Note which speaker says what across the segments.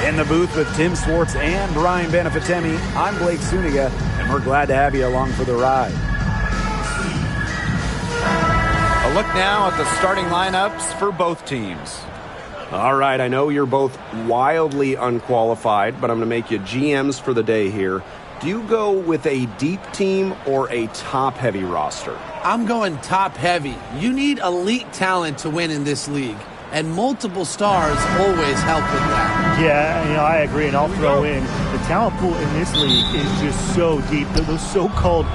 Speaker 1: In the booth with Tim Swartz and Brian Benefitemi, I'm Blake Suniga, and we're glad to have you along for the ride.
Speaker 2: A look now at the starting lineups for both teams.
Speaker 3: All right, I know you're both wildly unqualified, but I'm going to make you GMs for the day here. Do you go with a deep team or a top-heavy roster?
Speaker 4: I'm going top-heavy. You need elite talent to win in this league, and multiple stars always help with that.
Speaker 5: Yeah, I agree, and I'll throw in the talent pool in this league is just so deep. Those so-called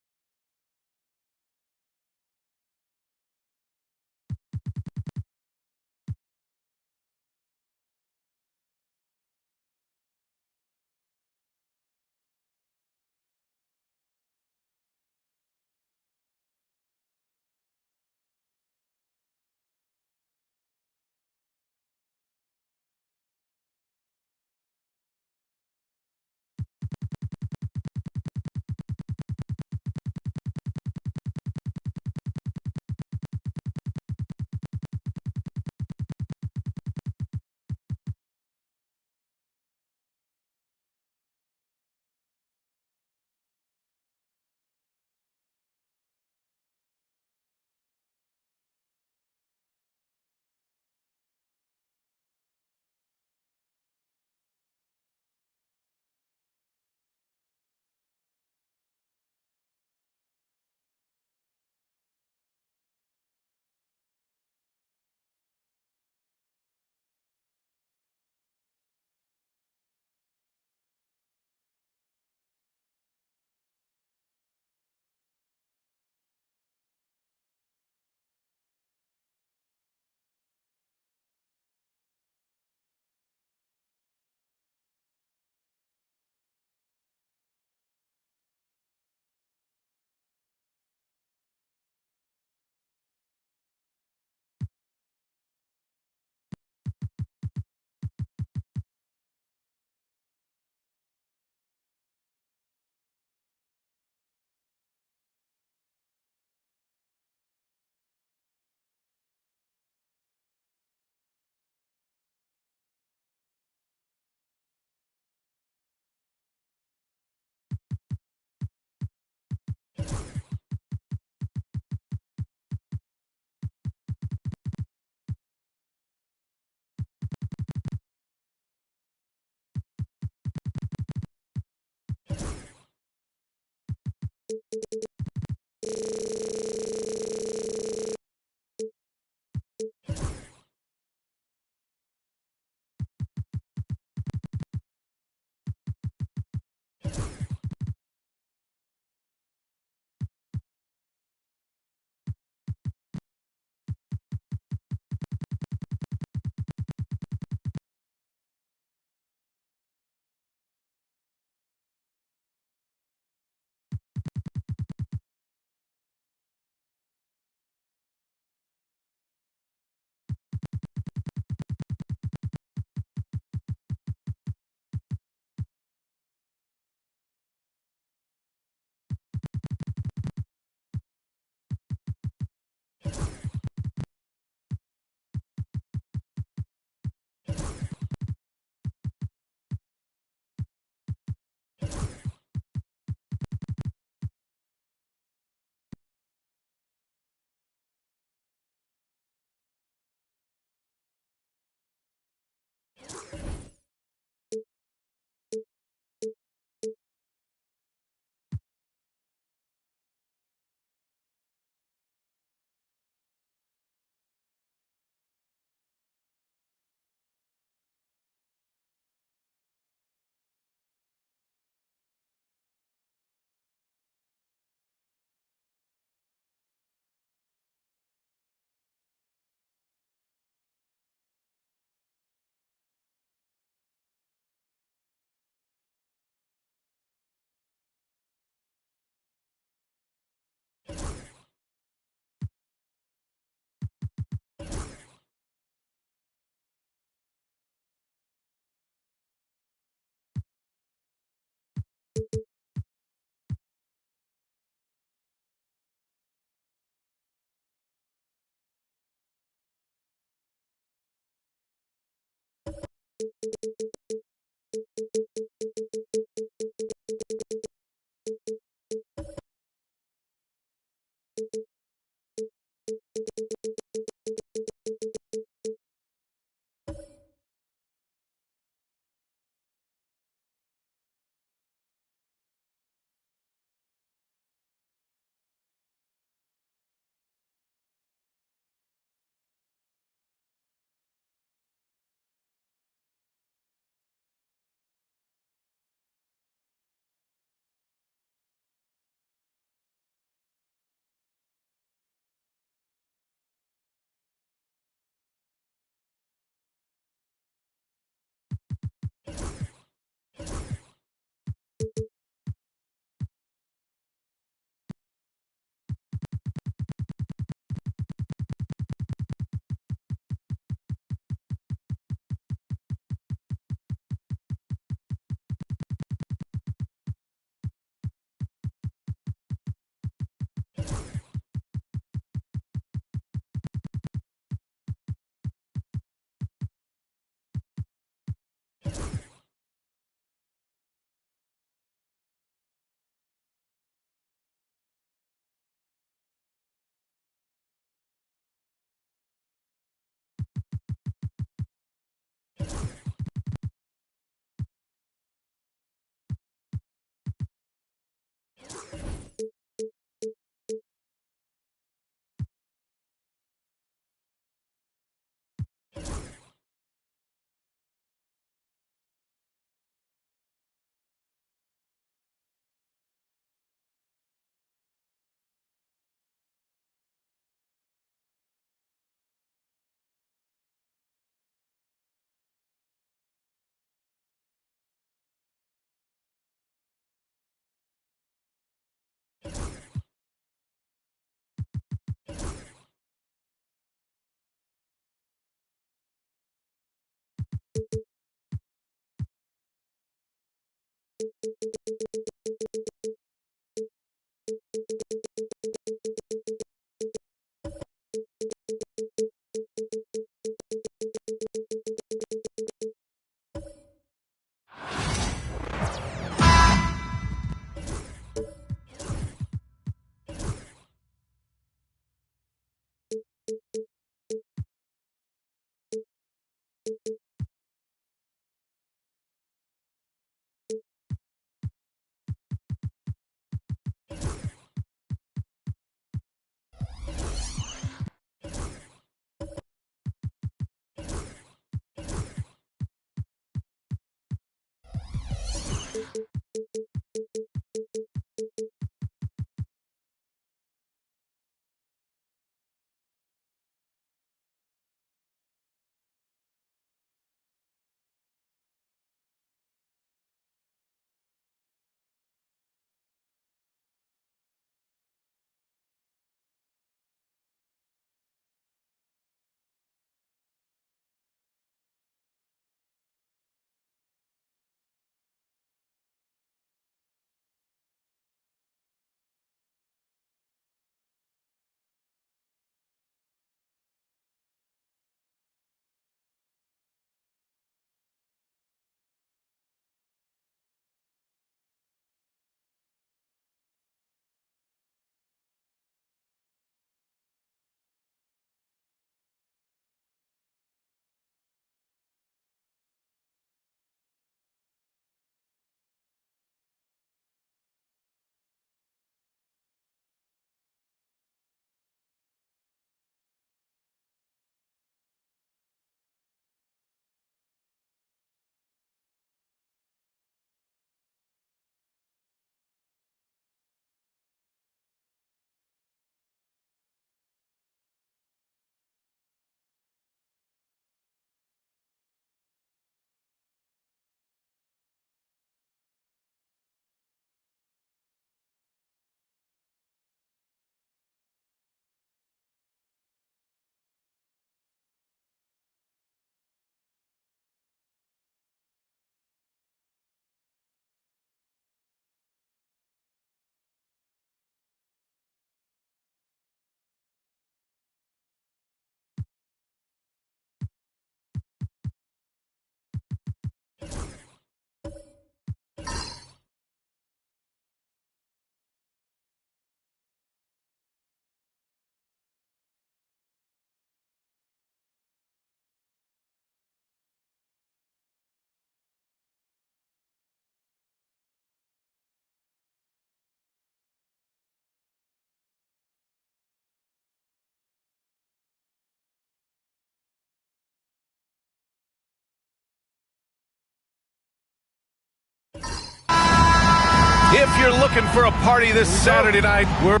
Speaker 6: you're looking for a party this Saturday night, we're...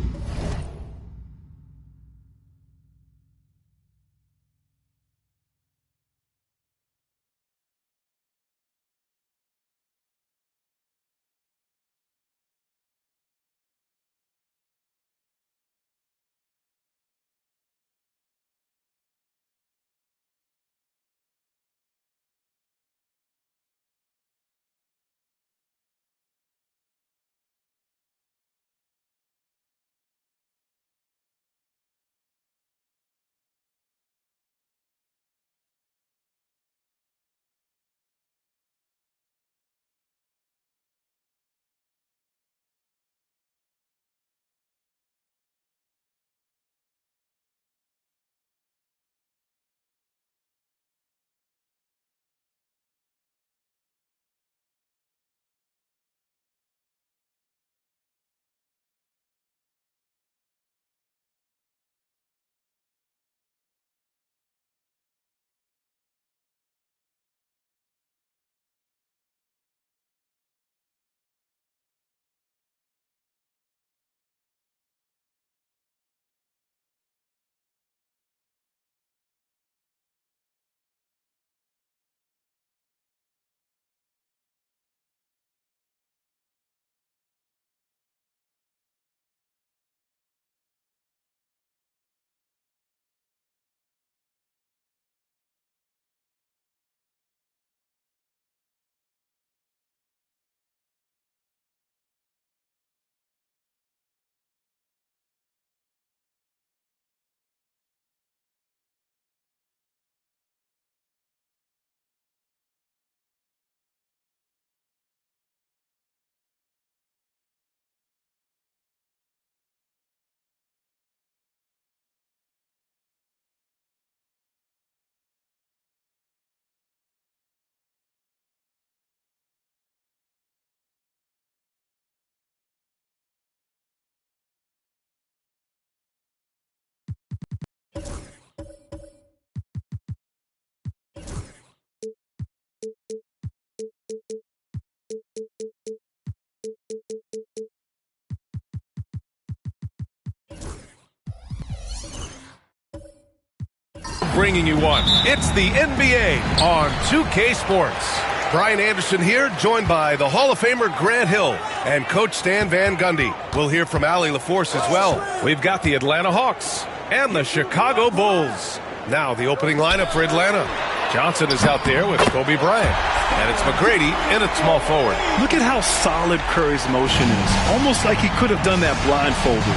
Speaker 6: bringing you one. It's the NBA on 2K Sports. Brian Anderson here, joined by the Hall of Famer Grant Hill and Coach Stan Van Gundy. We'll hear from Allie LaForce as well. We've got the Atlanta Hawks and the Chicago Bulls. Now the opening lineup for Atlanta. Johnson is out there with Kobe Bryant. And it's McGrady in at small forward.
Speaker 7: Look at how solid Curry's motion is. Almost like he could have done that blindfolded.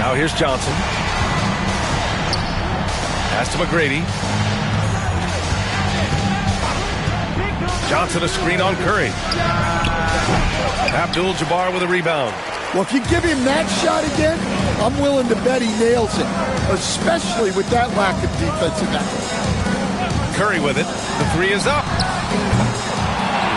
Speaker 6: Now here's Johnson. Pass to McGrady. Johnson a screen on Curry. Abdul-Jabbar with a rebound.
Speaker 8: Well, if you give him that shot again, I'm willing to bet he nails it, especially with that lack of defensive effort.
Speaker 6: Curry with it. The three is up.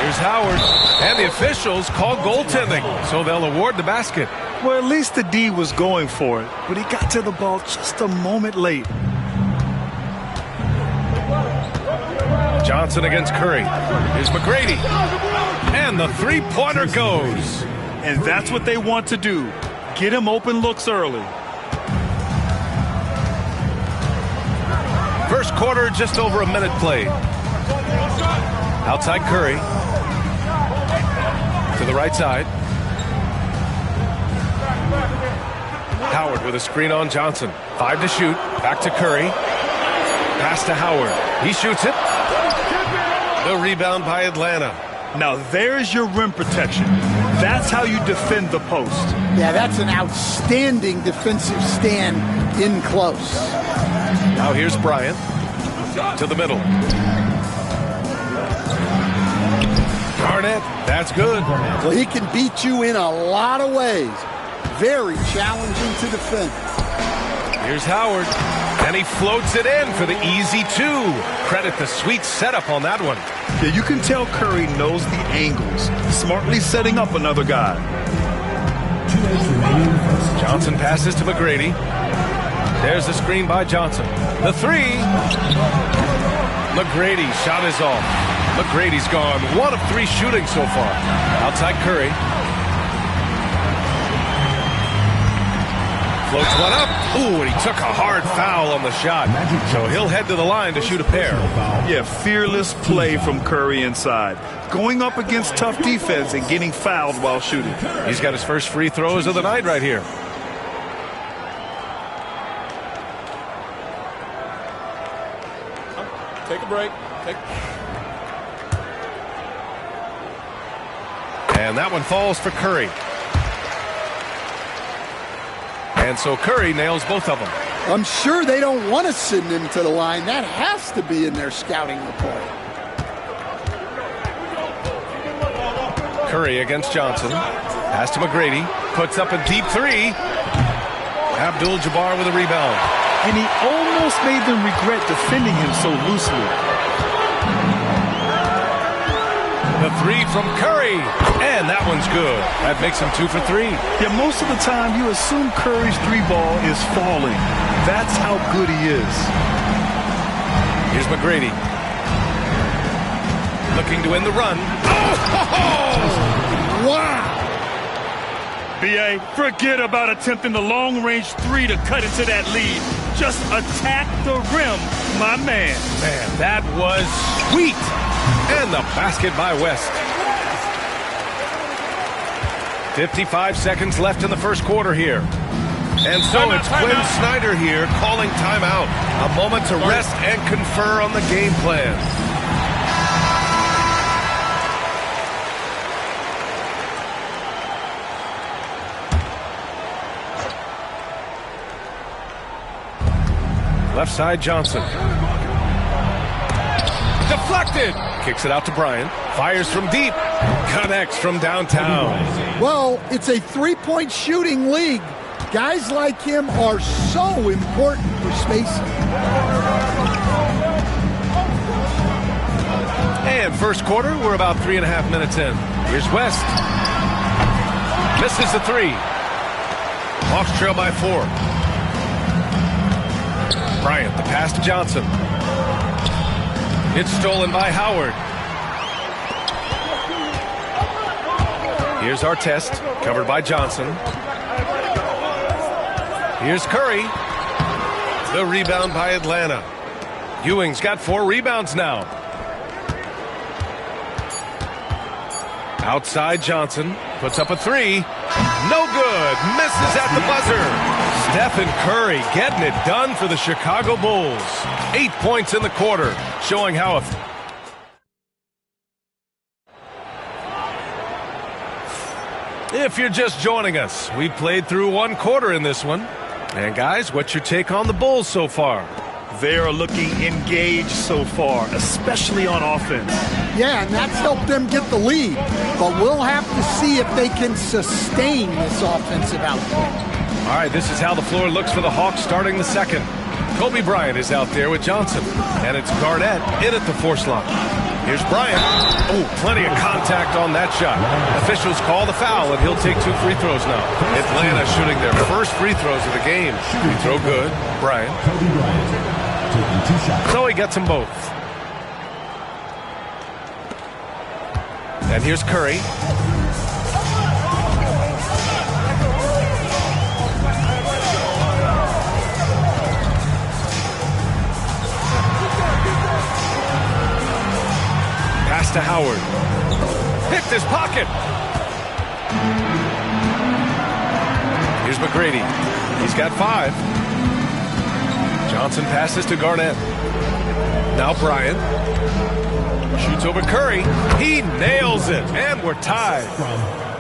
Speaker 6: Here's Howard. And the officials call goaltending, so they'll award the basket.
Speaker 7: Well, at least the D was going for it, but he got to the ball just a moment late.
Speaker 6: Johnson against Curry. Here's McGrady. And the three-pointer goes.
Speaker 7: And that's what they want to do. Get him open looks early.
Speaker 6: First quarter, just over a minute played. Outside Curry. To the right side. Howard with a screen on Johnson. 5 to shoot. Back to Curry. Pass to Howard. He shoots it. The rebound by Atlanta.
Speaker 7: Now there's your rim protection. That's how you defend the post.
Speaker 8: Yeah, that's an outstanding defensive stand in close.
Speaker 6: Now here's Bryant. To the middle. Garnett, that's good.
Speaker 8: Well, he can beat you in a lot of ways. Very challenging to defend.
Speaker 6: Here's Howard. And he floats it in for the easy two. Credit the sweet setup on that one.
Speaker 7: Yeah, you can tell Curry knows the angles. Smartly setting up another guy.
Speaker 6: Johnson passes to McGrady. There's the screen by Johnson. The three. McGrady shot is off. McGrady's gone 1 of 3 shooting so far. Outside Curry. Floats one up. Ooh, and he took a hard foul on the shot. So he'll head to the line to shoot a pair.
Speaker 7: Yeah, fearless play from Curry inside. Going up against tough defense and getting fouled while shooting.
Speaker 6: He's got his first free throws of the night right here.
Speaker 2: Take a break.
Speaker 6: And that one falls for Curry. And so Curry nails both of them.
Speaker 8: I'm sure they don't want to send him to the line. That has to be in their scouting report.
Speaker 6: Curry against Johnson. Pass to McGrady. Puts up a deep three. Abdul-Jabbar with a rebound.
Speaker 7: And he almost made them regret defending him so loosely.
Speaker 6: The three from Curry. And that one's good. That makes him 2 for 3.
Speaker 7: Yeah, most of the time you assume Curry's three ball is falling. That's how good he is.
Speaker 6: Here's McGrady. Looking to end the run. Oh!
Speaker 8: Wow!
Speaker 7: B.A., forget about attempting the long-range three to cut into that lead. Just attack the rim, my man.
Speaker 6: Man, that was sweet. And the basket by West. 55 seconds left in the first quarter here. And so it's Quinn Snyder here calling timeout. A moment to rest and confer on the game plan. Left side, Johnson. Deflected. Kicks it out to Bryant. Fires from deep. Connects from downtown.
Speaker 8: Well, it's a three-point shooting league. Guys like him are so important for spacing.
Speaker 6: And first quarter, we're about 3.5 minutes in. Here's West. Misses the three. Hawks trail by 4. Bryant, the pass to Johnson. It's stolen by Howard. Here's Artest, covered by Johnson. Here's Curry. The rebound by Atlanta. Ewing's got 4 rebounds now. Outside Johnson. Puts up a three. No good. Misses at the buzzer. Stephen Curry getting it done for the Chicago Bulls. 8 points in the quarter, showing how if you're just joining us, we played through 1 quarter in this one. And guys, what's your take on the Bulls so far?
Speaker 7: They are looking engaged so far, especially on offense.
Speaker 8: Yeah, and that's helped them get the lead. But we'll have to see if they can sustain this offensive output.
Speaker 6: All right, this is how the floor looks for the Hawks starting the second. Kobe Bryant is out there with Johnson. And it's Garnett in at the force line. Here's Bryant. Oh, plenty of contact on that shot. Officials call the foul, and he'll take 2 free throws now. Atlanta shooting their first free throws of the game. Free throw good. Bryant. So he gets them both. And here's Curry. Pass to Howard. Picked his pocket. Here's McGrady. He's got 5. Johnson passes to Garnett. Now Bryant. Shoots over Curry. He nails it. And we're tied.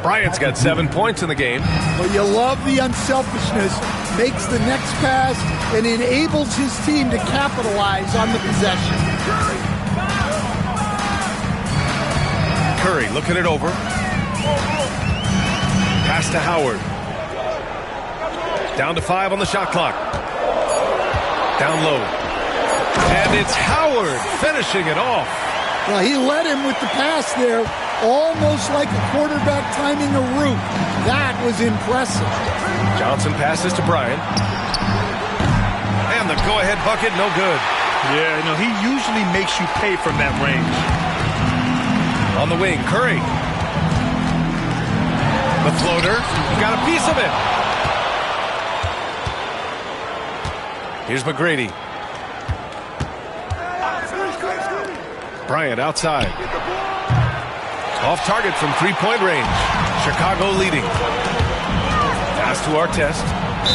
Speaker 6: Bryant's got 7 points in the game.
Speaker 8: Well, you love the unselfishness. Makes the next pass and enables his team to capitalize on the possession.
Speaker 6: Curry looking it over. Pass to Howard. Down to 5 on the shot clock. Down low. And it's Howard finishing it off.
Speaker 8: Well, he led him with the pass there, almost like a quarterback timing a route. That was impressive.
Speaker 6: Johnson passes to Bryant. And the go-ahead bucket, no good.
Speaker 7: Yeah, he usually makes you pay from that range.
Speaker 6: On the wing, Curry. The floater, got a piece of it. Here's McGrady. Bryant outside. Off target from three-point range. Chicago leading. Pass to Artest.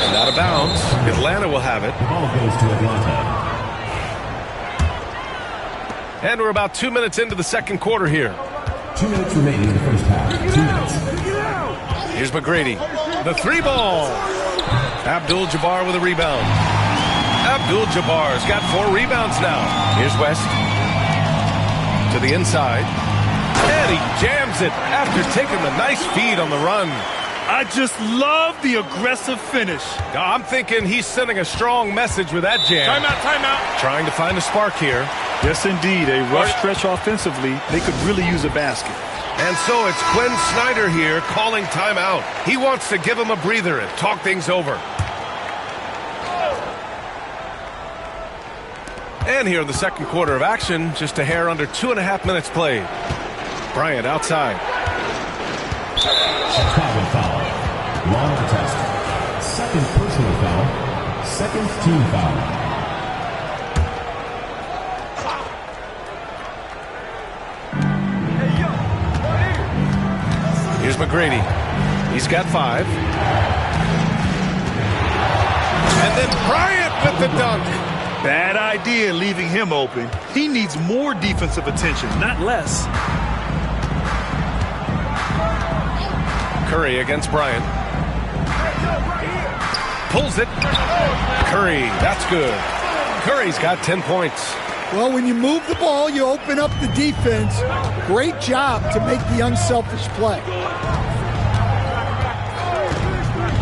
Speaker 6: And out of bounds. Atlanta will have it.
Speaker 9: The ball goes to Atlanta.
Speaker 6: And we're about 2 minutes into the second quarter here.
Speaker 9: 2 minutes remaining in the first half. 2 minutes.
Speaker 6: Here's McGrady. The three ball. Abdul-Jabbar with a rebound. Abdul-Jabbar's got 4 rebounds now. Here's West. To the inside. And he jams it after taking the nice feed on the run.
Speaker 7: I just love the aggressive finish.
Speaker 6: I'm thinking he's sending a strong message with that jam.
Speaker 7: Timeout.
Speaker 6: Trying to find a spark here.
Speaker 7: Yes, indeed. A rough stretch offensively. They could really use a basket.
Speaker 6: And so it's Quinn Snyder here calling timeout. He wants to give him a breather and talk things over. And here in the second quarter of action, just a hair under 2.5 minutes played. Bryant outside.
Speaker 9: Chicago foul. Long test. Second personal foul. Second team foul.
Speaker 6: Here's McGrady. He's got 5. And then Bryant with the dunk.
Speaker 7: Bad idea leaving him open. He needs more defensive attention, not less.
Speaker 6: Curry against Bryant. Pulls it. Curry, that's good. Curry's got 10 points.
Speaker 8: Well, when you move the ball, you open up the defense. Great job to make the unselfish play.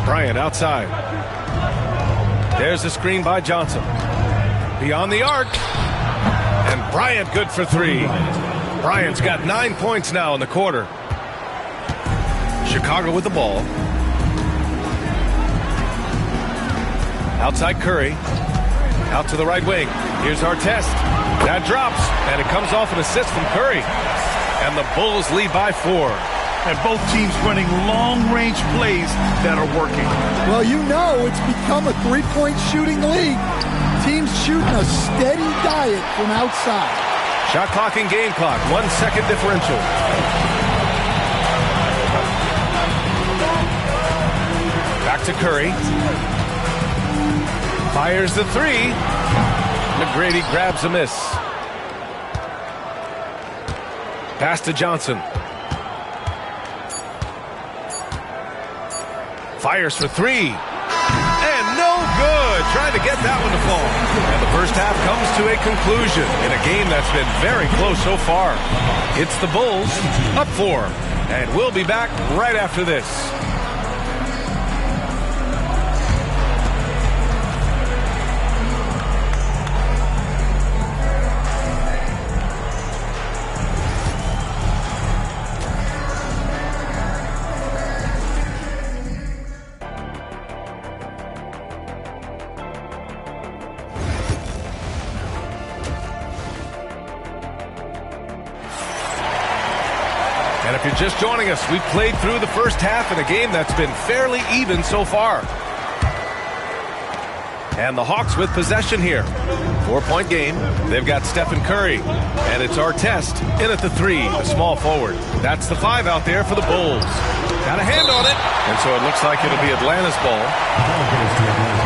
Speaker 6: Bryant outside. There's the screen by Johnson. Beyond the arc. And Bryant good for 3. Bryant's got 9 points now in the quarter. Chicago with the ball. Outside Curry. Out to the right wing. Here's Artest. That drops, and it comes off an assist from Curry. And the Bulls lead by 4.
Speaker 7: And both teams running long-range plays that are working.
Speaker 8: Well, you know it's become a three-point shooting league. Teams shooting a steady diet from outside.
Speaker 6: Shot clock and game clock. 1 second differential. Back to Curry. Fires the 3. McGrady grabs a miss. Pass to Johnson. Fires for 3. And no good. Trying to get that one to fall. And the first half comes to a conclusion in a game that's been very close so far. It's the Bulls up 4. And we'll be back right after this. And if you're just joining us, we've played through the first half in a game that's been fairly even so far. And the Hawks with possession here. 4-point game. They've got Stephen Curry. And it's Artest in at the 3, the small forward. That's the 5 out there for the Bulls. Got a hand on it. And so it looks like it'll be Atlanta's ball.
Speaker 9: The ball goes to Atlanta.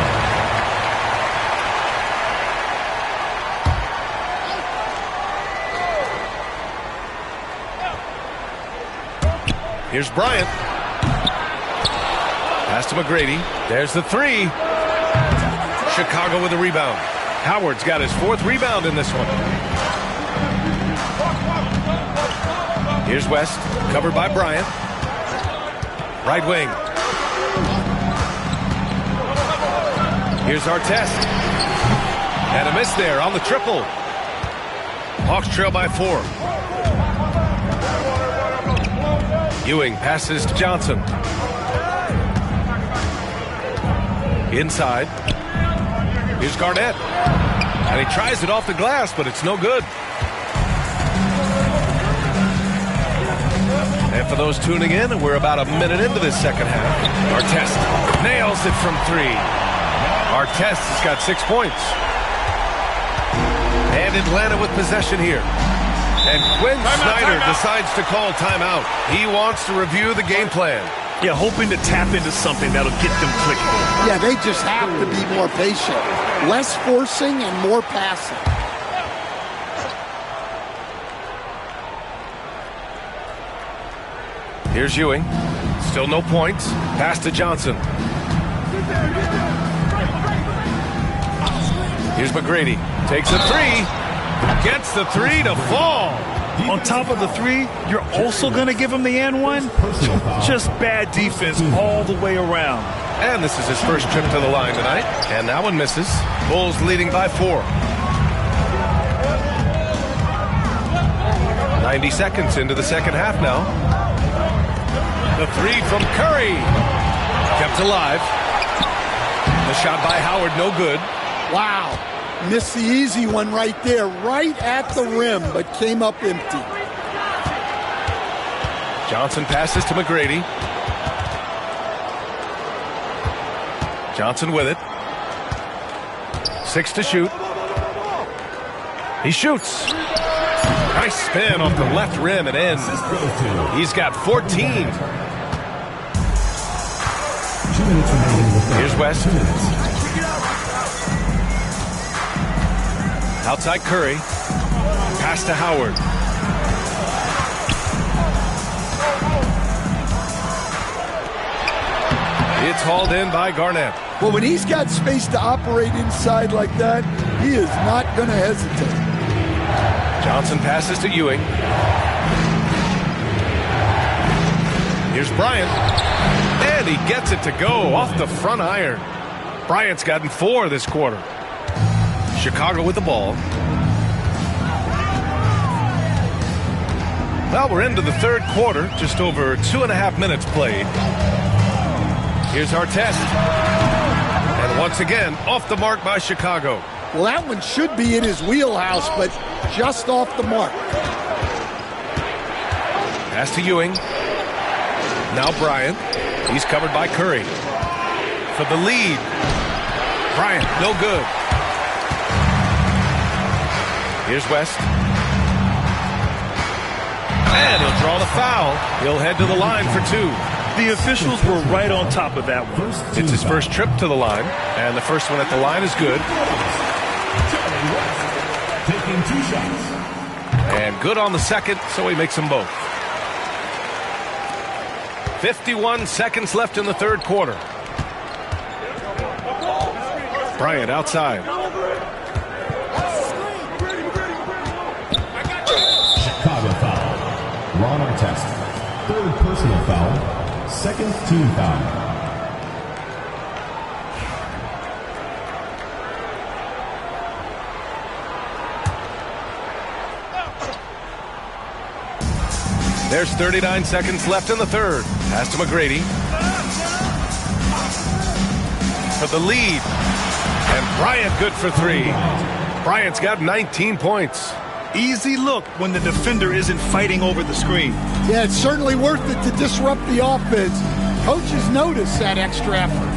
Speaker 6: Here's Bryant. Pass to McGrady. There's the 3. Chicago with a rebound. Howard's got his 4th rebound in this one. Here's West. Covered by Bryant. Right wing. Here's Artest. And a miss there on the triple. Hawks trail by 4. Ewing passes to Johnson. Inside. Here's Garnett. And he tries it off the glass, but it's no good. And for those tuning in, we're about a minute into this second half. Artest nails it from 3. Artest has got 6 points. And Atlanta with possession here. And Quinn Snyder decides to call timeout. He wants to review the game plan.
Speaker 7: Yeah, hoping to tap into something that'll get them clicking.
Speaker 8: Yeah, they just have to be more patient. Less forcing and more passing.
Speaker 6: Here's Ewing. Still no points. Pass to Johnson. Here's McGrady. Takes a three. Gets the three to fall.
Speaker 7: On top of the three, you're also going to give him the and one? Just bad defense all the way around.
Speaker 6: And this is his first trip to the line tonight. And that one misses. Bulls leading by 4. 90 seconds into the second half now. The three from Curry. Kept alive. The shot by Howard, no good.
Speaker 8: Wow. Missed the easy one right there, right at the rim, but came up empty.
Speaker 6: Johnson passes to McGrady. Johnson with it. 6 to shoot. He shoots. Nice spin off the left rim and in. He's got 14. Here's West. Outside Curry. Pass to Howard. It's hauled in by Garnett.
Speaker 8: Well, when he's got space to operate inside like that, he is not going to hesitate.
Speaker 6: Johnson passes to Ewing. Here's Bryant. And he gets it to go off the front iron. Bryant's gotten 4 this quarter. Chicago with the ball. Well, we're into the third quarter. Just over 2.5 minutes played. Here's Artest. And once again, off the mark by Chicago.
Speaker 8: Well, that one should be in his wheelhouse, but just off the mark.
Speaker 6: Pass to Ewing. Now Bryant. He's covered by Curry. For the lead. Bryant, no good. Here's West. And he'll draw the foul. He'll head to the line for 2.
Speaker 7: The officials were right on top of that one.
Speaker 6: It's his first trip to the line, and the first one at the line is good.
Speaker 9: Taking 2 shots.
Speaker 6: And good on the second, so he makes them both. 51 seconds left in the third quarter. Bryant outside.
Speaker 9: Chicago foul. Ron Artest. 3rd personal foul. 2nd team foul.
Speaker 6: There's 39 seconds left in the third. Pass to McGrady. For the lead. And Bryant good for 3. Bryant's got 19 points.
Speaker 7: Easy look when the defender isn't fighting over the screen.
Speaker 8: Yeah, it's certainly worth it to disrupt the offense. Coaches notice that extra effort.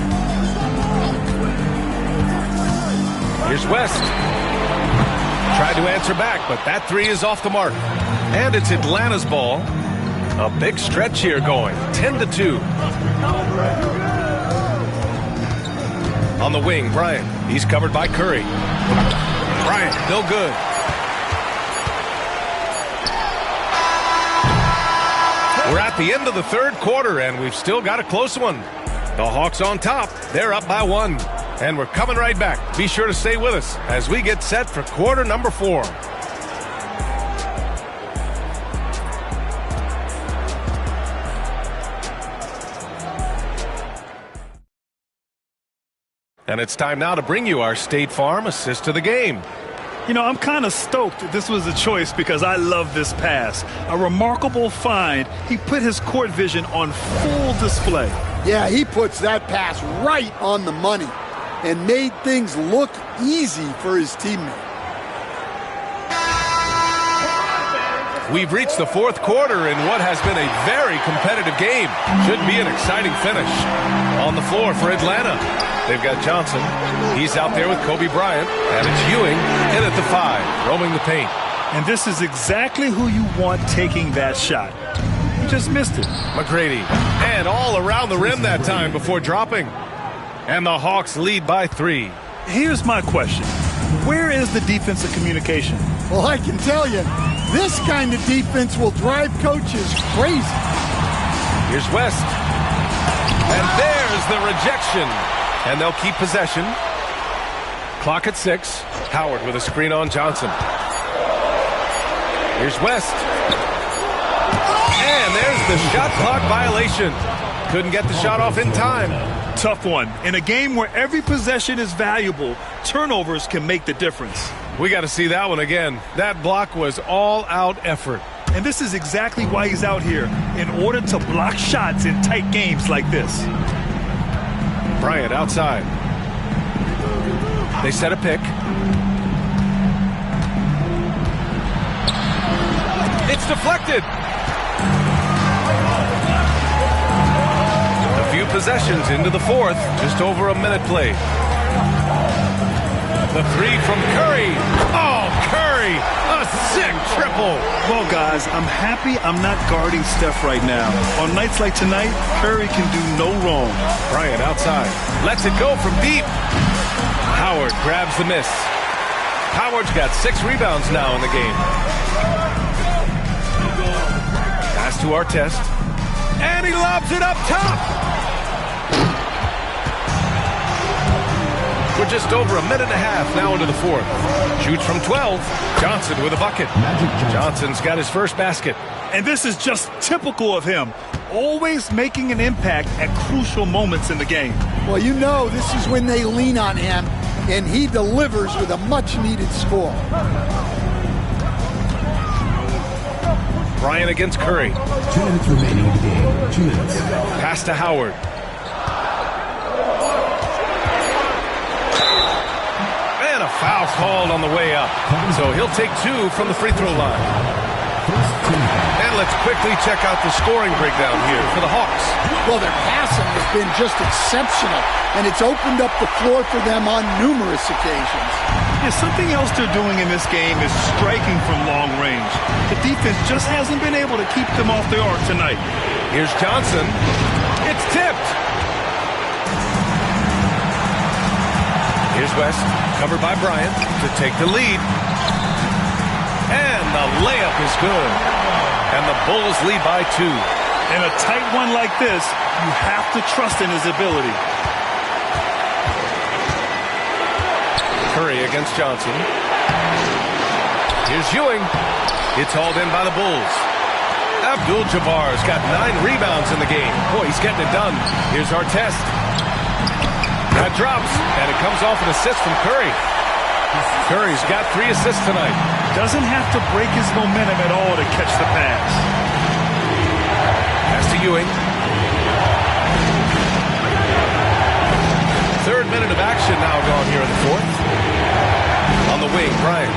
Speaker 6: Here's West. Tried to answer back, but that 3 is off the mark. And it's Atlanta's ball. A big stretch here going. 10-2. On the wing, Bryant. He's covered by Curry. Bryant, no good. We're at the end of the third quarter, and we've still got a close one. The Hawks on top. They're up by 1. And we're coming right back. Be sure to stay with us as we get set for quarter number 4. And it's time now to bring you our State Farm assist of the game.
Speaker 7: You know, I'm kind of stoked this was a choice because I love this pass. A remarkable find. He put his court vision on full display.
Speaker 8: Yeah, he puts that pass right on the money and made things look easy for his teammate.
Speaker 6: We've reached the fourth quarter in what has been a very competitive game. Should be an exciting finish. On the floor for Atlanta, They've got Johnson. He's out there with Kobe Bryant. And it's Ewing in at the 5, roaming the paint.
Speaker 7: And this is exactly who you want taking that shot. You just missed it.
Speaker 6: McGrady. And all around the rim that time before dropping. And the Hawks lead by 3.
Speaker 7: Here's my question. Where is the defensive communication?
Speaker 8: Well, I can tell you, this kind of defense will drive coaches crazy.
Speaker 6: Here's West. And there's the rejection. And they'll keep possession. Clock at 6. Howard with a screen on Johnson. Here's West. And there's the shot clock violation. Couldn't get the shot off in time.
Speaker 7: Tough one. In a game where every possession is valuable, turnovers can make the difference.
Speaker 6: We got to see that one again. That block was all-out effort.
Speaker 7: And this is exactly why he's out here, in order to block shots in tight games like this.
Speaker 6: Bryant outside. They set a pick. It's deflected. A few possessions into the 4th, just over a minute played. The 3 from Curry. Oh, Curry, a sick triple.
Speaker 7: Well, guys, I'm happy I'm not guarding Steph right now. On nights like tonight, Curry can do no wrong.
Speaker 6: Bryant outside. Lets it go from deep. Howard grabs the miss. Howard's got 6 rebounds now in the game. Pass to Artest. And he lobs it up top. We're just over a minute and a half now into the 4th. Shoots from 12. Johnson with a bucket. Johnson's got his first basket.
Speaker 7: And this is just typical of him. Always making an impact at crucial moments in the game.
Speaker 8: Well, you know this is when they lean on him, and he delivers with a much-needed score.
Speaker 6: Bryant against Curry.
Speaker 9: 2 minutes remaining in the game. 2 minutes.
Speaker 6: Pass to Howard. And a foul called on the way up. So he'll take 2 from the free throw line. And let's quickly check out the scoring breakdown here for the Hawks.
Speaker 8: Well, their passing has been just exceptional, and it's opened up the floor for them on numerous occasions.
Speaker 7: Yeah, something else they're doing in this game is striking from long range. The defense just hasn't been able to keep them off their arc tonight.
Speaker 6: Here's Johnson. It's tipped. Here's West, covered by Bryant to take the lead. And the layup is good. And the Bulls lead by 2.
Speaker 7: In a tight one like this, you have to trust in his ability.
Speaker 6: Curry against Johnson. Here's Ewing. It's hauled in by the Bulls. Abdul-Jabbar's got 9 rebounds in the game. Boy, he's getting it done. Here's Artest. That drops, and it comes off an assist from Curry. Curry's got 3 assists tonight.
Speaker 7: Doesn't have to break his momentum at all to catch the pass.
Speaker 6: Pass to Ewing. 3rd minute of action now gone here in the 4th. On the wing, Bryant.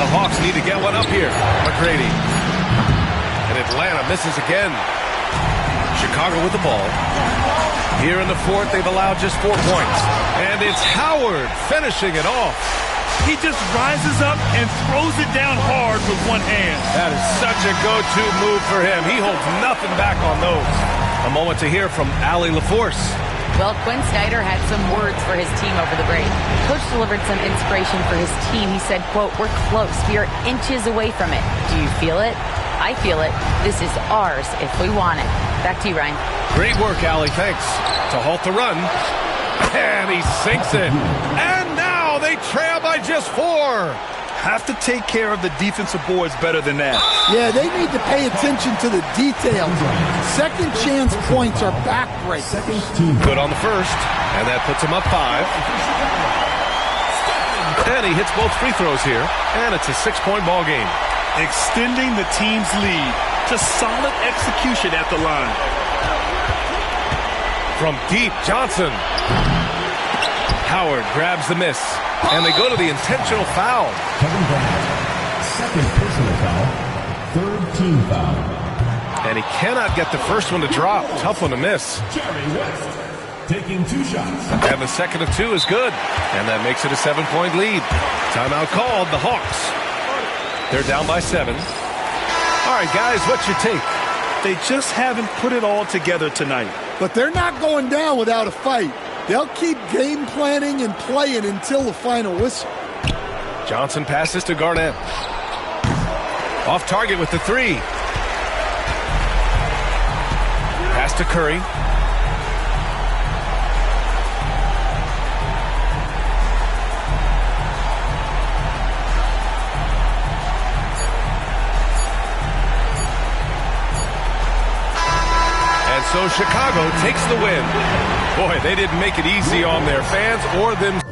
Speaker 6: The Hawks need to get one up here. McGrady. And Atlanta misses again. Chicago with the ball. Here in the 4th, they've allowed just 4 points. And it's Howard finishing it off.
Speaker 7: He just rises up and throws it down hard with one hand.
Speaker 6: That is such a go-to move for him. He holds nothing back on those. A moment to hear from Allie LaForce.
Speaker 10: Well, Quinn Snyder had some words for his team over the break. Coach delivered some inspiration for his team. He said, quote, "We're close. We are inches away from it. Do you feel it? I feel it. This is ours if we want it." Back to you, Ryan.
Speaker 6: Great work, Allie. Thanks. To halt the run. And he sinks it. And now they trail by just 4.
Speaker 7: Have to take care of the defensive boards better than that.
Speaker 8: Yeah, they need to pay attention to the details. Second chance points are backbreakers.
Speaker 6: Good on the first. And that puts him up 5. And he hits both free throws here. And it's a 6-point ball game.
Speaker 7: Extending the team's lead. Just solid execution at the line.
Speaker 6: From deep, Johnson. Howard grabs the miss. And they go to the intentional foul.
Speaker 9: Kevin Bryant, 2nd personal foul, 3rd team foul.
Speaker 6: And he cannot get the first one to drop. Tough one to miss.
Speaker 9: Jerry West taking 2 shots.
Speaker 6: And the second of 2 is good. And that makes it a 7-point lead. Timeout called, the Hawks. They're down by 7. All right, guys, what's your take?
Speaker 7: They just haven't put it all together tonight.
Speaker 8: But they're not going down without a fight. They'll keep game planning and playing until the final whistle.
Speaker 6: Johnson passes to Garnett. Off target with the 3. Pass to Curry. And so Chicago takes the win. Boy, they didn't make it easy on their fans or themselves.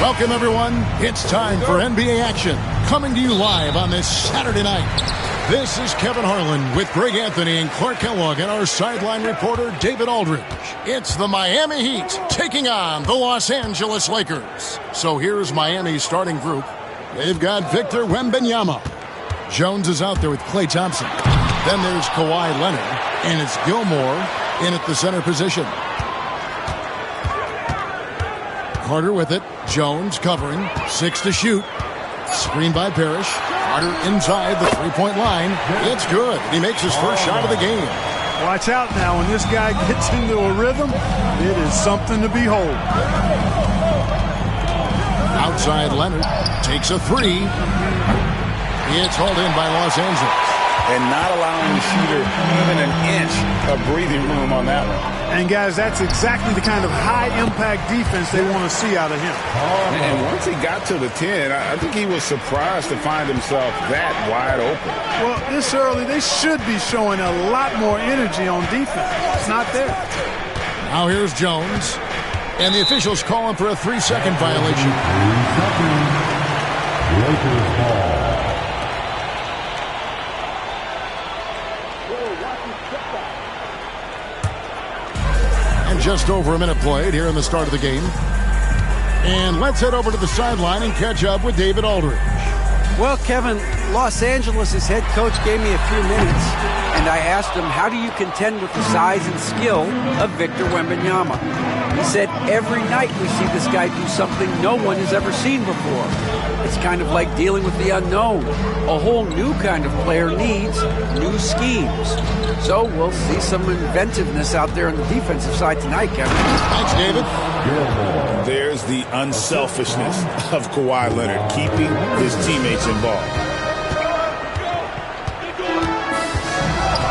Speaker 8: Welcome, everyone. It's time for NBA action, coming to you live on this Saturday night. This is Kevin Harlan with Greg Anthony and Clark Kellogg and our sideline reporter, David Aldridge. It's the Miami Heat taking on the Los Angeles Lakers. So here's Miami's starting group. They've got Victor Wembanyama. Jones is out there with Klay Thompson. Then there's Kawhi Leonard, and it's Gilmore in at the center position. Carter with it. Jones covering. 6 to shoot. Screen by Parrish. Carter inside the three-point line. It's good. He makes his first shot of the game.
Speaker 11: Watch out now. When this guy gets into a rhythm, it is something to behold.
Speaker 8: Outside Leonard takes a three. It's hauled in by Los Angeles.
Speaker 12: And not allowing the shooter even an inch of breathing room on that one.
Speaker 11: And, guys, that's exactly the kind of high-impact defense they want to see out of him.
Speaker 12: And once he got to the 10, I think he was surprised to find himself that wide open.
Speaker 11: Well, this early, they should be showing a lot more energy on defense. It's not there.
Speaker 8: Now here's Jones. And the officials call him for a 3-second violation.
Speaker 9: 3 seconds. Lakers ball.
Speaker 8: Just over a minute played here in the start of the game. And let's head over to the sideline and catch up with David Aldridge.
Speaker 13: Well, Kevin, Los Angeles' head coach gave me a few minutes, and I asked him, how do you contend with the size and skill of Victor Wembanyama? He said, every night we see this guy do something no one has ever seen before. It's kind of like dealing with the unknown. A whole new kind of player needs new schemes. So we'll see some inventiveness out there on the defensive side tonight, Kevin.
Speaker 8: Thanks, David.
Speaker 12: There's the unselfishness of Kawhi Leonard, keeping his teammates involved.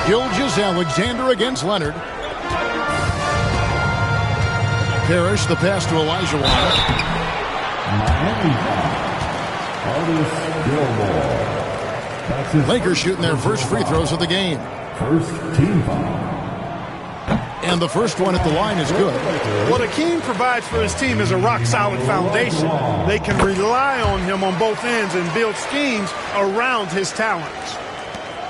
Speaker 8: Gilgeous-Alexander against Leonard. Parrish, the pass to Elijah Watt. Lakers shooting their first free throws of the game.
Speaker 9: First team foul.
Speaker 8: And the first one at the line is good.
Speaker 11: What Akeem provides for his team is a rock-solid foundation. They can rely on him on both ends and build schemes around his talents.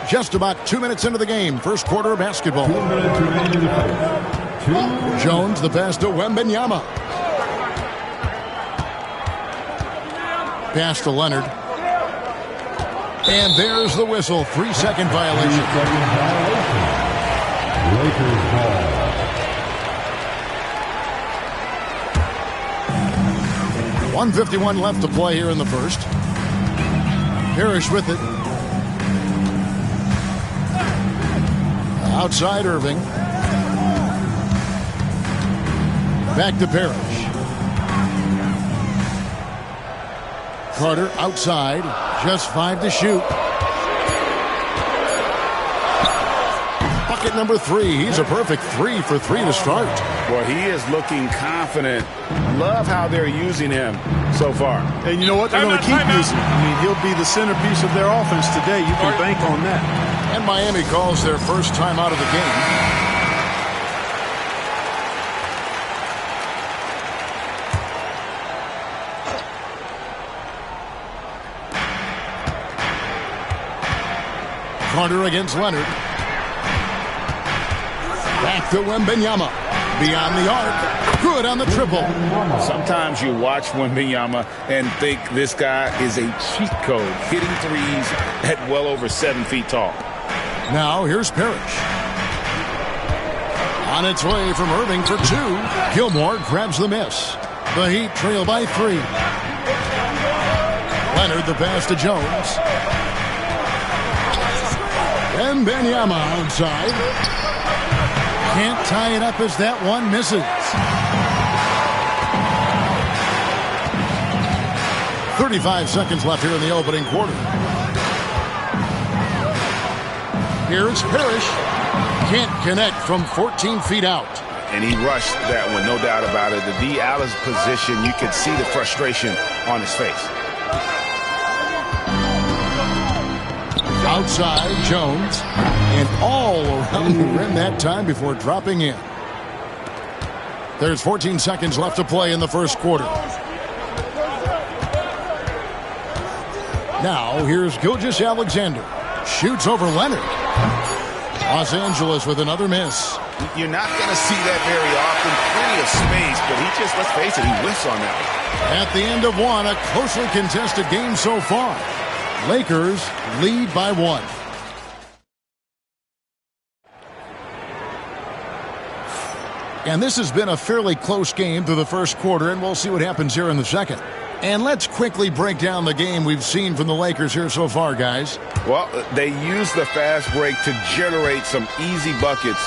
Speaker 8: Just about 2 minutes into the game, first quarter of basketball.
Speaker 9: 2 minutes remaining in the first.
Speaker 8: Jones, the pass to Wembanyama. Pass to Leonard. And there's the whistle. 3-second violation.
Speaker 9: 3-second violation. Lakers ball.
Speaker 8: .151 left to play here in the first. Parrish with it. Outside Irving. Back to Parrish. Carter outside. Just 5 to shoot. Bucket number 3. He's a perfect 3 for 3 to start.
Speaker 12: Well, he is looking confident. Love how they're using him so far.
Speaker 11: And you know what? They're going to keep using him. I mean, he'll be the centerpiece of their offense today. You can bank on that.
Speaker 8: And Miami calls their first time out of the game. Carter against Leonard. Back to Wembanyama. Beyond the arc. Good on the triple.
Speaker 12: Sometimes you watch Wembanyama and think this guy is a cheat code, hitting threes at well over 7 feet tall.
Speaker 8: Now here's Parrish. On its way from Irving for 2. Gilmore grabs the miss. The Heat trail by 3. Leonard the pass to Jones. Wembanyama outside. Can't tie it up as that one misses. 35 seconds left here in the opening quarter. Here's Parrish. Can't connect from 14 feet out.
Speaker 12: And he rushed that one, no doubt about it. The D. Allen's position, you could see the frustration on his face.
Speaker 8: Outside, Jones. And all around the rim that time before dropping in. There's 14 seconds left to play in the first quarter. Now, here's Gilgeous-Alexander. Shoots over Leonard. Los Angeles with another miss.
Speaker 12: You're not going to see that very often. Plenty of space, but he just, let's face it, he whiffs on that one.
Speaker 8: At the end of one, a closely contested game so far. Lakers lead by 1. And this has been a fairly close game through the first quarter, and we'll see what happens here in the second. And let's quickly break down the game we've seen from the Lakers here so far, guys.
Speaker 12: Well, they used the fast break to generate some easy buckets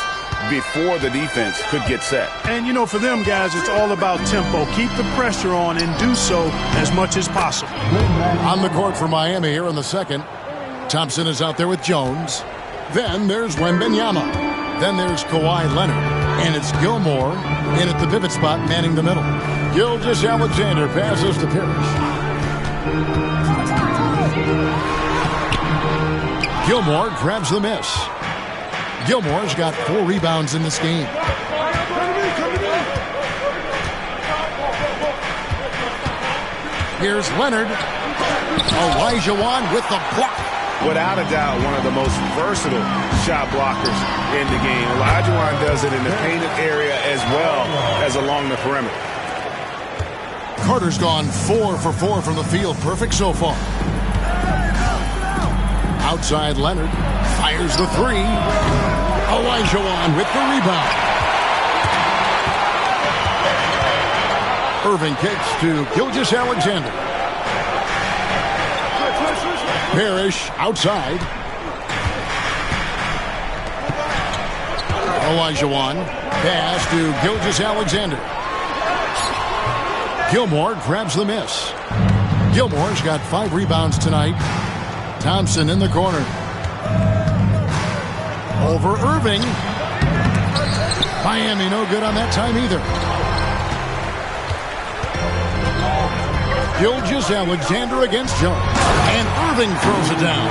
Speaker 12: before the defense could get set.
Speaker 11: And, you know, for them, guys, it's all about tempo. Keep the pressure on and do so as much as possible.
Speaker 8: On the court for Miami here in the second. Thompson is out there with Jones. Then there's Wembanyama. Then there's Kawhi Leonard. And it's Gilmore in at the pivot spot, manning the middle. Gilgeous-Alexander passes to Parrish. Gilmore grabs the miss. Gilmore's got 4 rebounds in this game. Here's Leonard. Olajuwon with the block.
Speaker 12: Without a doubt, one of the most versatile shot blockers in the game. Olajuwon does it in the painted area as well as along the perimeter.
Speaker 8: Carter's gone 4 for 4 from the field. Perfect so far. Outside Leonard. Fires the 3. Olajuwon with the rebound. Irving kicks to Gilgeous-Alexander. Parrish outside. Olajuwon. Pass to Gilgeous-Alexander. Gilmore grabs the miss. Gilmore's got 5 rebounds tonight. Thompson in the corner. Over Irving. Miami no good on that time either. Gilgeous-Alexander against Jones. And Irving throws it down.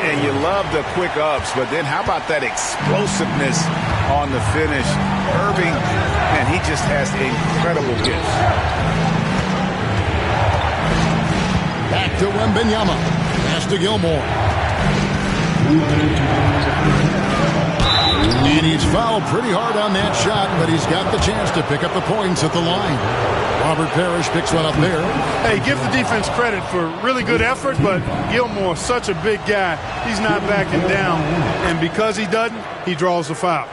Speaker 12: And you love the quick ups, but then how about that explosiveness on the finish? Irving, and he just has incredible gifts.
Speaker 8: Back to Wembanyama. Pass to Gilmore. And he's fouled pretty hard on that shot, but he's got the chance to pick up the points at the line. Robert Parrish picks one up there.
Speaker 11: Hey, give the defense credit for really good effort, but Gilmore, such a big guy, he's not backing down. And because he doesn't, he draws the foul.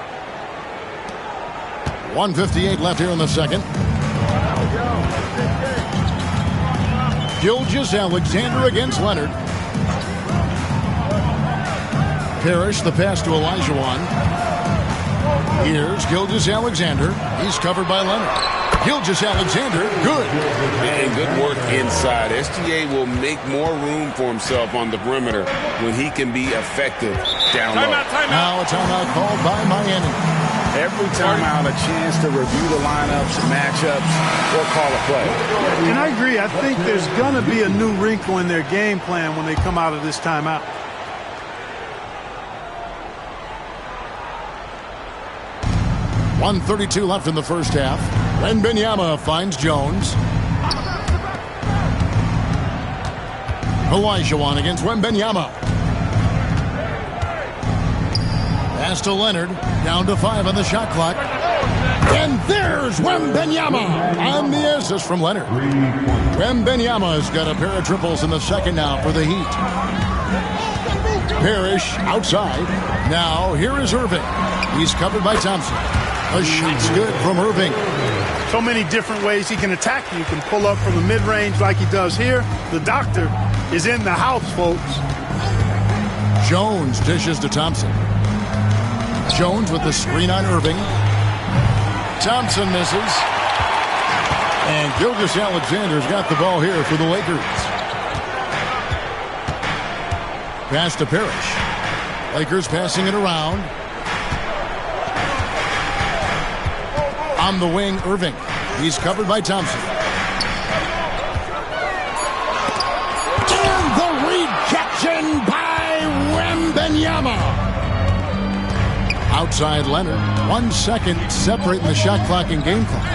Speaker 8: 1:58 left here in the second. Gilgeous-Alexander against Leonard. Parrish, the pass to Olajuwon. Here's Gilgeous-Alexander. He's covered by Leonard. Gilgeous-Alexander, good.
Speaker 12: And good work inside. SGA will make more room for himself on the perimeter when he can be effective down low.
Speaker 8: Now a timeout called by Miami.
Speaker 2: Every timeout, a chance to review the lineups, matchups, or call a play.
Speaker 11: And I agree. I think there's going to be a new wrinkle in their game plan when they come out of this timeout.
Speaker 8: .132 left in the first half. Wembanyama finds Jones. Olajuwon against Wembanyama. Pass to Leonard. Down to 5 on the shot clock. And there's Wembanyama on the assist from Leonard. Wembanyama's got a pair of triples in the second now for the Heat. Parrish outside. Now here is Irving. He's covered by Thompson. A shot's good from Irving.
Speaker 11: So many different ways he can attack you. You can pull up from the mid-range like he does here. The doctor is in the house, folks.
Speaker 8: Jones dishes to Thompson. Jones with the screen on Irving. Thompson misses. And Gilgeous-Alexander's got the ball here for the Lakers. Pass to Parrish. Lakers passing it around. On the wing, Irving. He's covered by Thompson. And the rejection by Outside Leonard. 1 second separating the shot clock and game clock.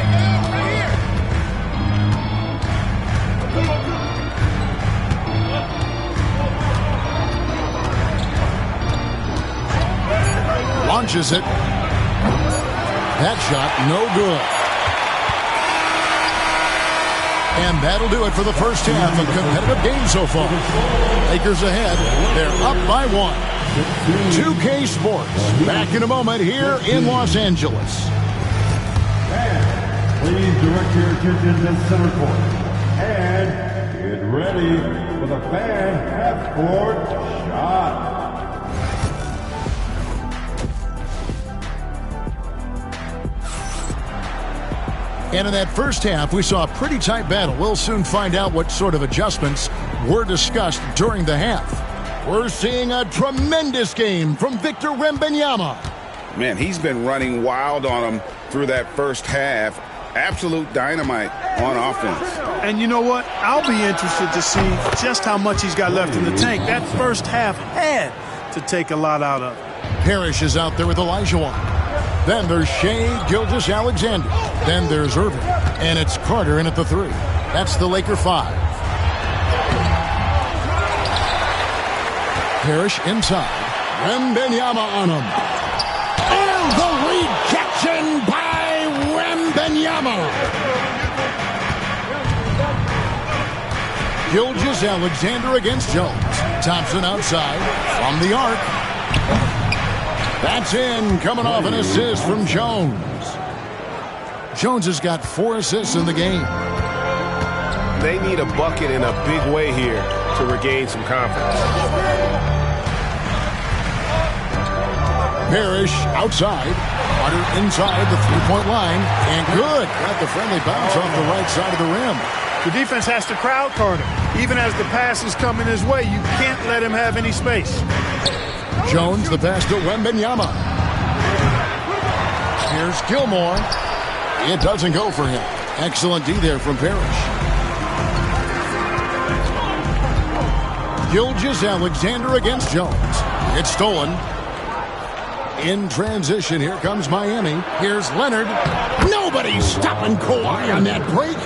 Speaker 8: Launches it. That shot, no good. And that'll do it for the first half. A competitive game so far. Lakers ahead. They're up by 1. 2K Sports. Back in a moment here in Los Angeles.
Speaker 9: And please direct your attention to center court. And get ready for the fan half-court shot.
Speaker 8: And in that first half, we saw a pretty tight battle. We'll soon find out what sort of adjustments were discussed during the half. We're seeing a tremendous game from Victor Wembanyama.
Speaker 12: Man, he's been running wild on him through that first half. Absolute dynamite on offense.
Speaker 11: And you know what? I'll be interested to see just how much he's got left in the tank. That first half had to take a lot out of it.
Speaker 8: Parrish is out there with Elijah. Then there's Shea Gilgeous-Alexander. Then there's Irving. And it's Carter in at the 3. That's the Laker 5. Parrish inside. Wembanyama on him. And the rejection by Wembanyama. Gilgeous-Alexander against Jones. Thompson outside from the arc. That's in, coming off an assist from Jones. Jones has got 4 assists in the game.
Speaker 14: They need a bucket in a big way here to regain some confidence.
Speaker 8: Parrish outside. Carter inside the three-point line. And good. Got the friendly bounce off the right side of the rim.
Speaker 11: The defense has to crowd Carter. Even as the pass is coming his way, you can't let him have any space.
Speaker 8: Jones, the pass to Wembanyama. Here's Gilmore. It doesn't go for him. Excellent D there from Parrish. Gilgeous-Alexander against Jones. It's stolen. In transition, here comes Miami. Here's Leonard. Nobody's stopping Kawhi on that break.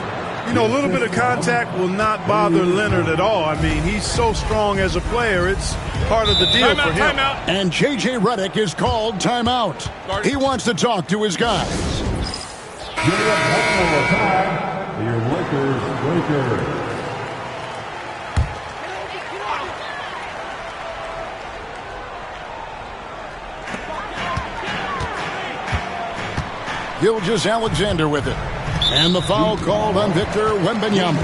Speaker 11: You know, a little bit of contact will not bother Leonard at all. I mean, he's so strong as a player. It's part of the deal for him.
Speaker 7: Timeout.
Speaker 8: And J.J. Redick is called timeout. He wants to talk to his guys.
Speaker 9: Give it up one more time for your Lakers.
Speaker 8: Gilgeous-Alexander with it. And the foul called on Victor Wembanyama.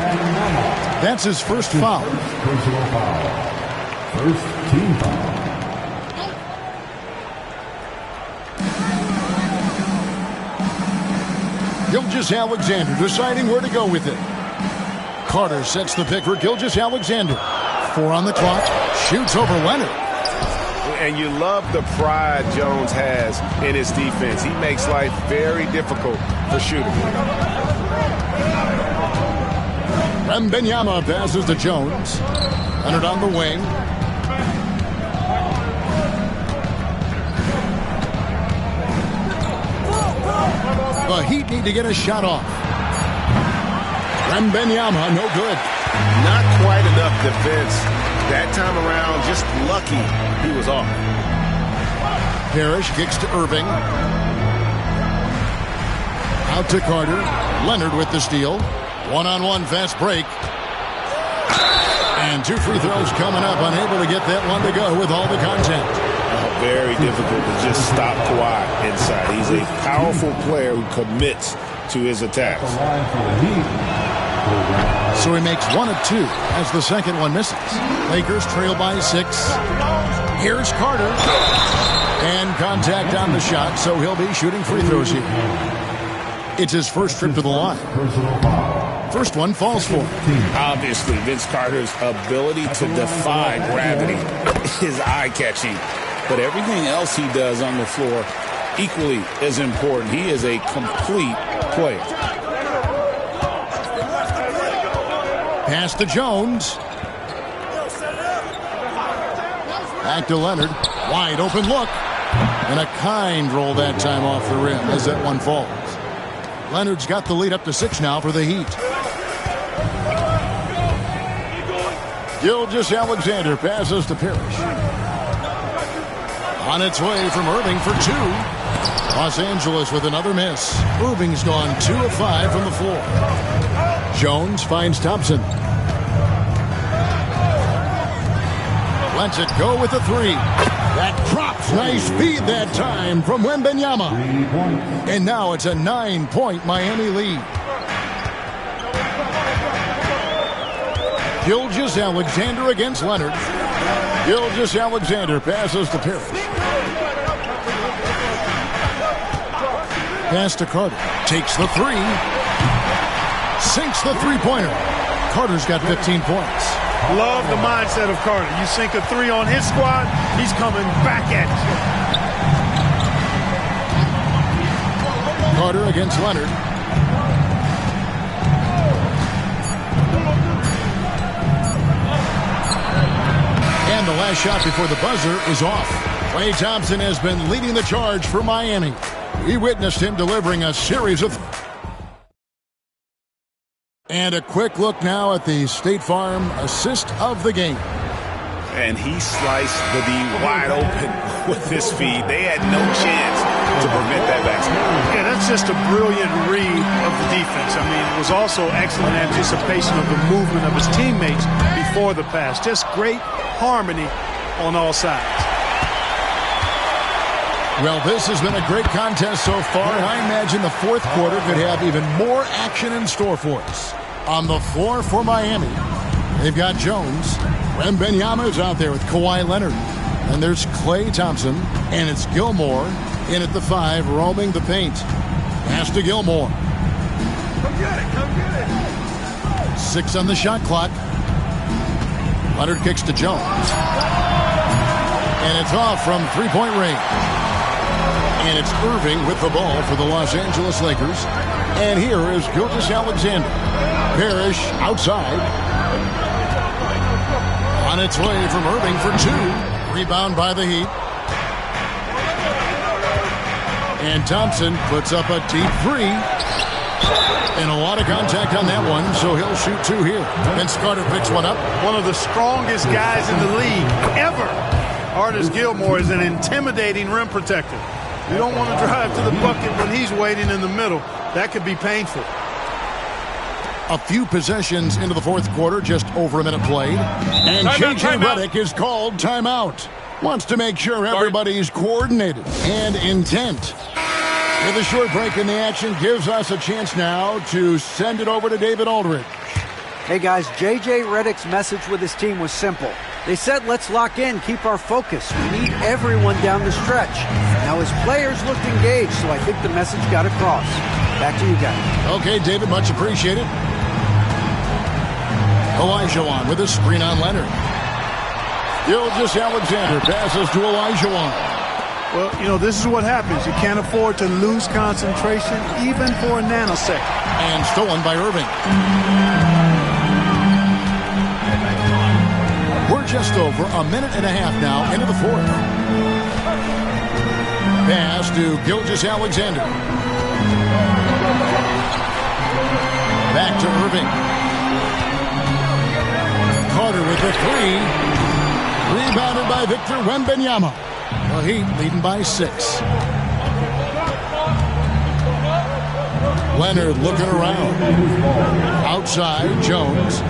Speaker 8: That's his first foul.
Speaker 9: Personal foul. First team foul.
Speaker 8: Gilgeous-Alexander deciding where to go with it. Carter sets the pick for Gilgeous-Alexander. 4 on the clock. Shoots over Leonard.
Speaker 14: And you love the pride Jones has in his defense. He makes life very difficult for shooting.
Speaker 8: Wembanyama passes to Jones. Leonard on the wing. The Heat need to get a shot off. Wembanyama, no good.
Speaker 14: Not quite enough defense. That time around, just lucky he was off.
Speaker 8: Parrish kicks to Irving. Out to Carter. Leonard with the steal. One-on-one fast break. And 2 free throws coming up. Unable to get that one to go with all the contact.
Speaker 14: Very difficult to just stop Kawhi inside. He's a powerful player who commits to his attacks.
Speaker 8: So he makes 1 of 2 as the second one misses. Lakers trail by 6. Here's Carter. And contact on the shot, so he'll be shooting free throws here. It's his first trip to the line. First one falls for him.
Speaker 12: Obviously, Vince Carter's ability to defy gravity is eye-catching. But everything else he does on the floor equally as important. He is a complete player.
Speaker 8: Pass to Jones. Back to Leonard. Wide open look. And a kind roll that time off the rim as that one falls. Leonard's got the lead up to 6 now for the Heat. Gilgeous-Alexander passes to Parrish. On its way from Irving for 2. Los Angeles with another miss. Irving's gone 2 of 5 from the floor. Jones finds Thompson. Lets it go with the 3. That drops. Nice feed that time from Wembanyama. And now it's a 9-point Miami lead. Gilgeous-Alexander against Leonard. Gilgeous-Alexander passes to Parrish. Pass to Carter. Takes the 3. Sinks the three-pointer. Carter's got 15 points.
Speaker 11: Love the mindset of Carter. You sink a 3 on his squad, he's coming back at you.
Speaker 8: Carter against Leonard. And the last shot before the buzzer is off. Klay Thompson has been leading the charge for Miami. We witnessed him delivering a series of... And a quick look now at the State Farm assist of the game.
Speaker 14: And he sliced the D wide open with his feed. They had no chance to prevent that basket.
Speaker 11: Yeah, that's just a brilliant read of the defense. I mean, it was also excellent anticipation of the movement of his teammates before the pass. Just great harmony on all sides.
Speaker 8: Well, this has been a great contest so far. I imagine the fourth quarter could have even more action in store for us. On the floor for Miami, they've got Jones. Wembanyama is out there with Kawhi Leonard. And there's Klay Thompson. And it's Gilmore in at the 5, roaming the paint. Pass to Gilmore.
Speaker 11: Come get it, come get it.
Speaker 8: 6 on the shot clock. Leonard kicks to Jones. And it's off from three-point range. And it's Irving with the ball for the Los Angeles Lakers. And here is Gilgeous-Alexander. Parrish outside. On its way from Irving for 2. Rebound by the Heat. And Thompson puts up a deep 3. And a lot of contact on that one, so he'll shoot 2 here. And Carter picks one up.
Speaker 11: One of the strongest guys in the league ever. Artis Gilmore is an intimidating rim protector. You don't want to drive to the bucket when he's waiting in the middle. That could be painful.
Speaker 8: A few possessions into the fourth quarter, just over a minute played. And J.J. Redick is called timeout. Wants to make sure everybody's coordinated and intent. With a short break in the action, gives us a chance now to send it over to David Aldridge.
Speaker 13: Hey guys, J.J. Redick's message with his team was simple. They said, let's lock in, keep our focus. We need everyone down the stretch. Now his players looked engaged, so I think the message got across. Back to you guys.
Speaker 8: Okay, David, much appreciated. Olajuwon with a screen on Leonard. Gilgeous-Alexander passes to Olajuwon.
Speaker 11: Well, you know, this is what happens. You can't afford to lose concentration even for a nanosecond.
Speaker 8: And stolen by Irving. We're just over a minute and a half now into the fourth. Pass to Gilgeous-Alexander. Back to Irving. Carter with the 3. Rebounded by Victor Wembanyama. The Heat leading by 6. Leonard looking around. Outside, Jones.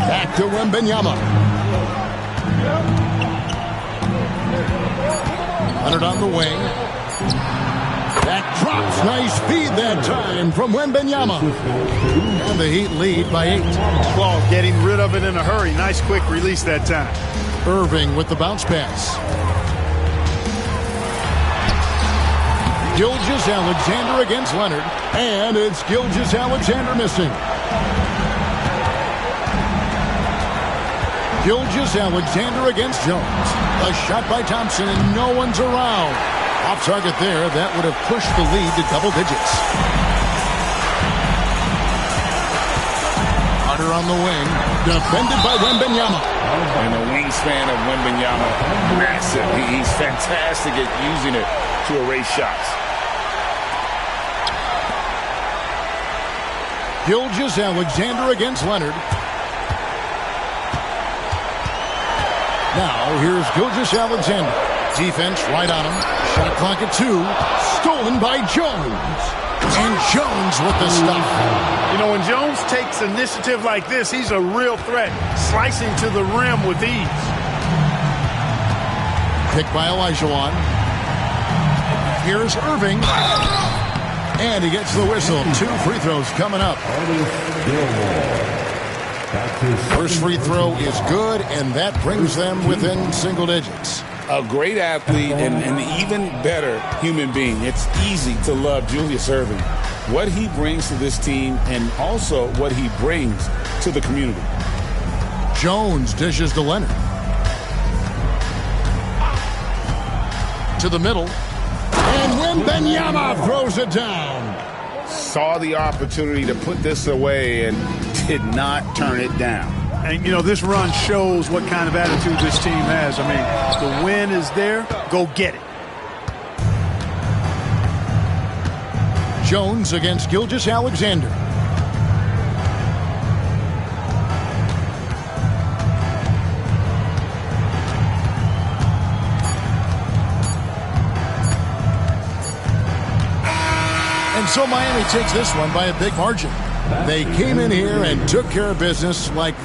Speaker 8: Back to Wembanyama. Leonard on the wing. That drops. Nice feed that time from Wembanyama. And the Heat lead by 8.
Speaker 11: Well, getting rid of it in a hurry. Nice quick release that time.
Speaker 8: Irving with the bounce pass. Gilgeous-Alexander against Leonard. And it's Gilgeous-Alexander missing. Gilgeous-Alexander against Jones. A shot by Thompson, and no one's around. Off target there. That would have pushed the lead to double digits. Carter on the wing. Defended by Wembanyama.
Speaker 12: And the wing wingspan of Wembanyama, massive. He's fantastic at using it to erase shots.
Speaker 8: Gilgeous-Alexander against Leonard. Now, here's Gilgeous-Alexander. Defense right on him. Shot clock at 2. Stolen by Jones. And Jones with the stop.
Speaker 11: You know, when Jones takes initiative like this, he's a real threat, slicing to the rim with ease.
Speaker 8: Picked by Olajuwon. Here's Irving. And he gets the whistle. 2 free throws coming up. First free throw is good, and that brings them within single digits.
Speaker 12: A great athlete and an even better human being. It's easy to love Julius Irving. What he brings to this team and also what he brings to the community.
Speaker 8: Jones dishes to Leonard. To the middle. And Wembanyama throws it down.
Speaker 14: Saw the opportunity to put this away and did not turn it down.
Speaker 11: And, you know, this run shows what kind of attitude this team has. I mean, the win is there. Go get it.
Speaker 8: Jones against Gilgeous-Alexander. And so Miami takes this one by a big margin. They came in here and took care of business like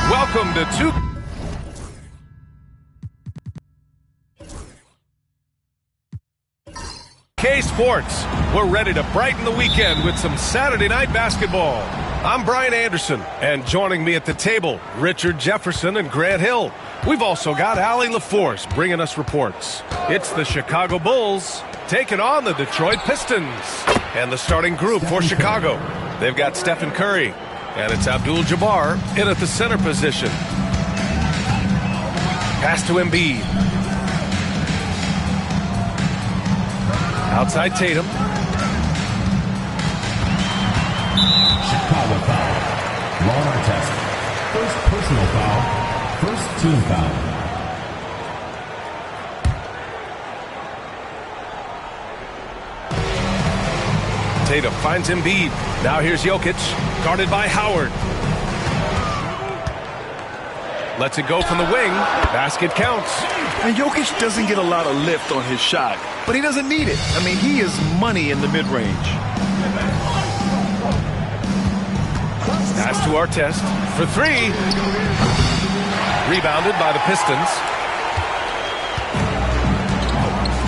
Speaker 6: Welcome to K Sports. We're ready to brighten the weekend with some Saturday night basketball. I'm Brian Anderson, and joining me at the table, Richard Jefferson and Grant Hill. We've also got Allie LaForce bringing us reports. It's the Chicago Bulls taking on the Detroit Pistons. And the starting group for Chicago, they've got Stephen Curry, and it's Abdul-Jabbar in at the center position. Pass to Embiid. Outside Tatum.
Speaker 9: Chicago foul. Ron Artest. First personal foul. First team foul.
Speaker 6: Tatum finds Embiid. Now here's Jokic, guarded by Howard. Lets it go from the wing. Basket counts.
Speaker 15: And Jokic doesn't get a lot of lift on his shot, but he doesn't need it. I mean, he is money in the mid-range.
Speaker 6: Pass to Artest for three. Rebounded by the Pistons.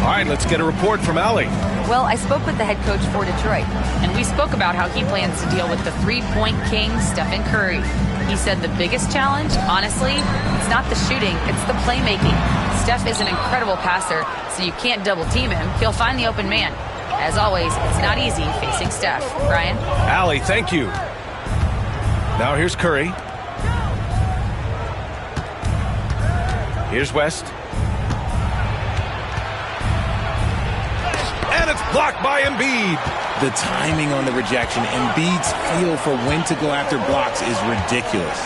Speaker 6: All right, let's get a report from Allie.
Speaker 10: Well, I spoke with the head coach for Detroit, and we spoke about how he plans to deal with the three-point king, Stephen Curry. He said the biggest challenge, honestly, it's not the shooting, it's the playmaking. Steph is an incredible passer, so you can't double-team him. He'll find the open man. As always, it's not easy facing Steph. Brian?
Speaker 6: Allie, thank you. Now here's Curry. Here's West. And it's blocked by Embiid.
Speaker 12: The timing on the rejection, Embiid's feel for when to go after blocks is ridiculous.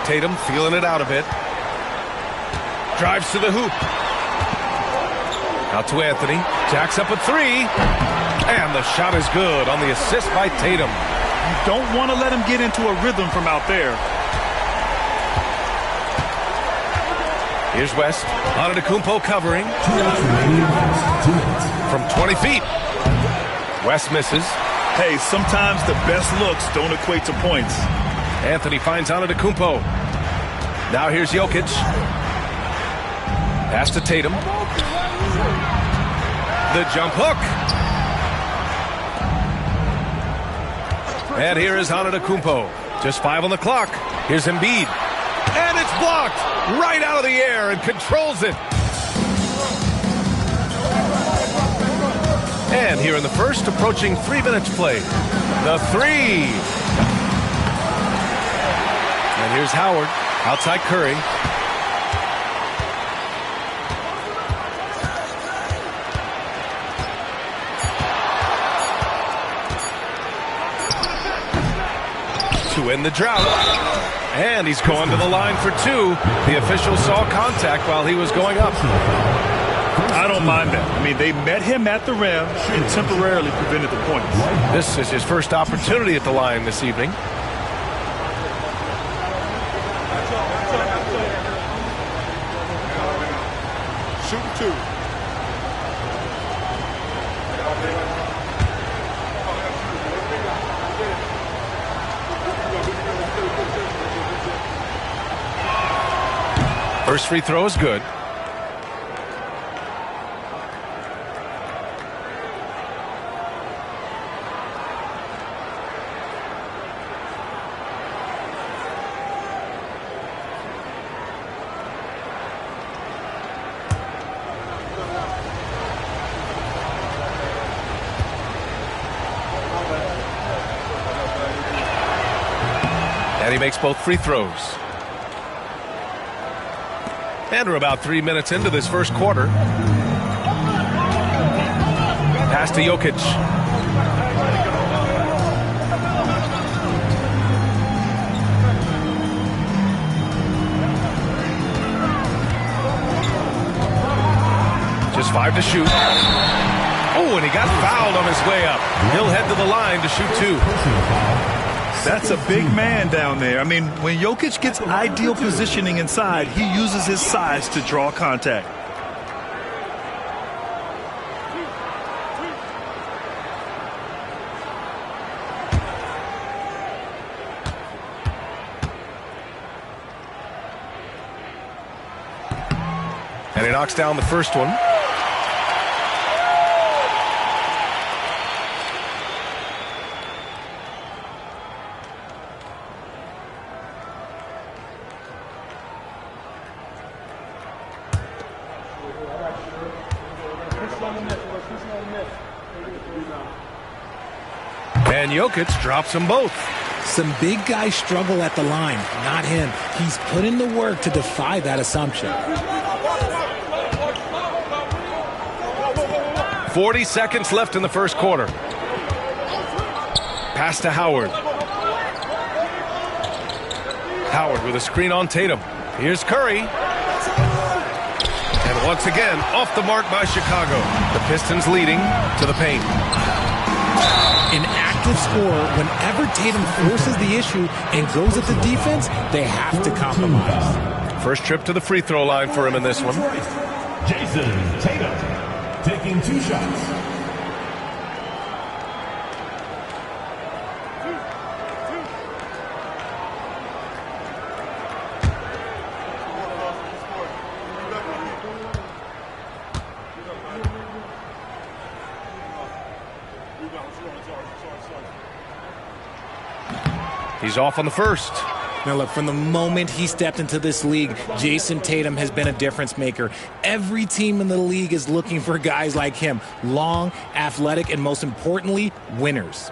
Speaker 6: Tatum feeling it out a bit. Drives to the hoop. Out to Anthony. Jacks up a three. And the shot is good on the assist by Tatum.
Speaker 7: You don't want to let him get into a rhythm from out there.
Speaker 6: Here's West. Antetokounmpo covering. From 20 feet. West misses.
Speaker 7: Hey, sometimes the best looks don't equate to points.
Speaker 6: Anthony finds Antetokounmpo. Now here's Jokic. Pass to Tatum. The jump hook. And here is Antetokounmpo. Just 5 on the clock. Here's Embiid. And it's blocked right out of the air and controls it. And here in the first, approaching 3 minutes played. The three. And here's Howard outside Curry. To end the drought. And he's going to the line for two. The official saw contact while he was going up.
Speaker 7: I don't mind that. I mean, they met him at the rim and temporarily prevented the points.
Speaker 6: This is his first opportunity at the line this evening.
Speaker 14: Shoot two.
Speaker 6: First free throw is good. And he makes both free throws. And we're about 3 minutes into this first quarter. Pass to Jokic. Just 5 to shoot. Oh, and he got fouled on his way up. He'll head to the line to shoot 2.
Speaker 7: That's a big man down there. I mean, when Jokic gets ideal positioning inside, he uses his size to draw contact.
Speaker 6: And he knocks down the first one. And Jokic drops them both.
Speaker 12: Some big guys struggle at the line, not him. He's put in the work to defy that assumption.
Speaker 6: 40 seconds left in the first quarter. Pass to Howard. Howard with a screen on Tatum. Here's Curry. And once again, off the mark by Chicago. The Pistons leading to the paint.
Speaker 12: An active scorer, whenever Tatum forces the issue and goes at the defense, they have to compromise.
Speaker 6: First trip to the free throw line for him in this one.
Speaker 9: Jason Tatum taking 2 shots.
Speaker 6: He's off on the first.
Speaker 16: Now, look, from the moment he stepped into this league, Jason Tatum has been a difference maker. Every team in the league is looking for guys like him. Long, athletic, and most importantly, winners.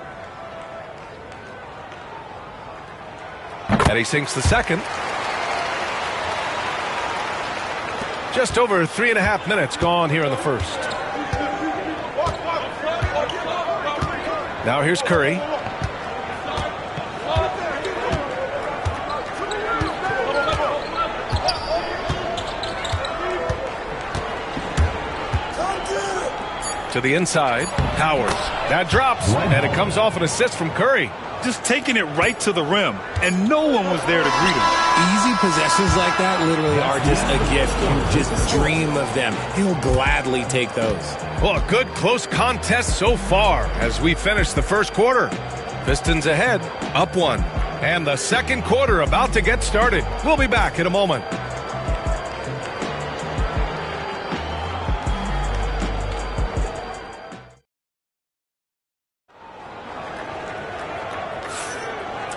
Speaker 6: And he sinks the second. Just over 3.5 minutes gone here in the first. Now here's Curry. To the inside, Howard. That drops, and it comes off an assist from Curry.
Speaker 7: Just taking it right to the rim, and no one was there to greet him.
Speaker 16: Easy possessions like that literally are just a gift. You just dream of them. He'll gladly take those.
Speaker 6: Well, a good close contest so far as we finish the first quarter. Pistons ahead, up 1. And the second quarter about to get started. We'll be back in a moment.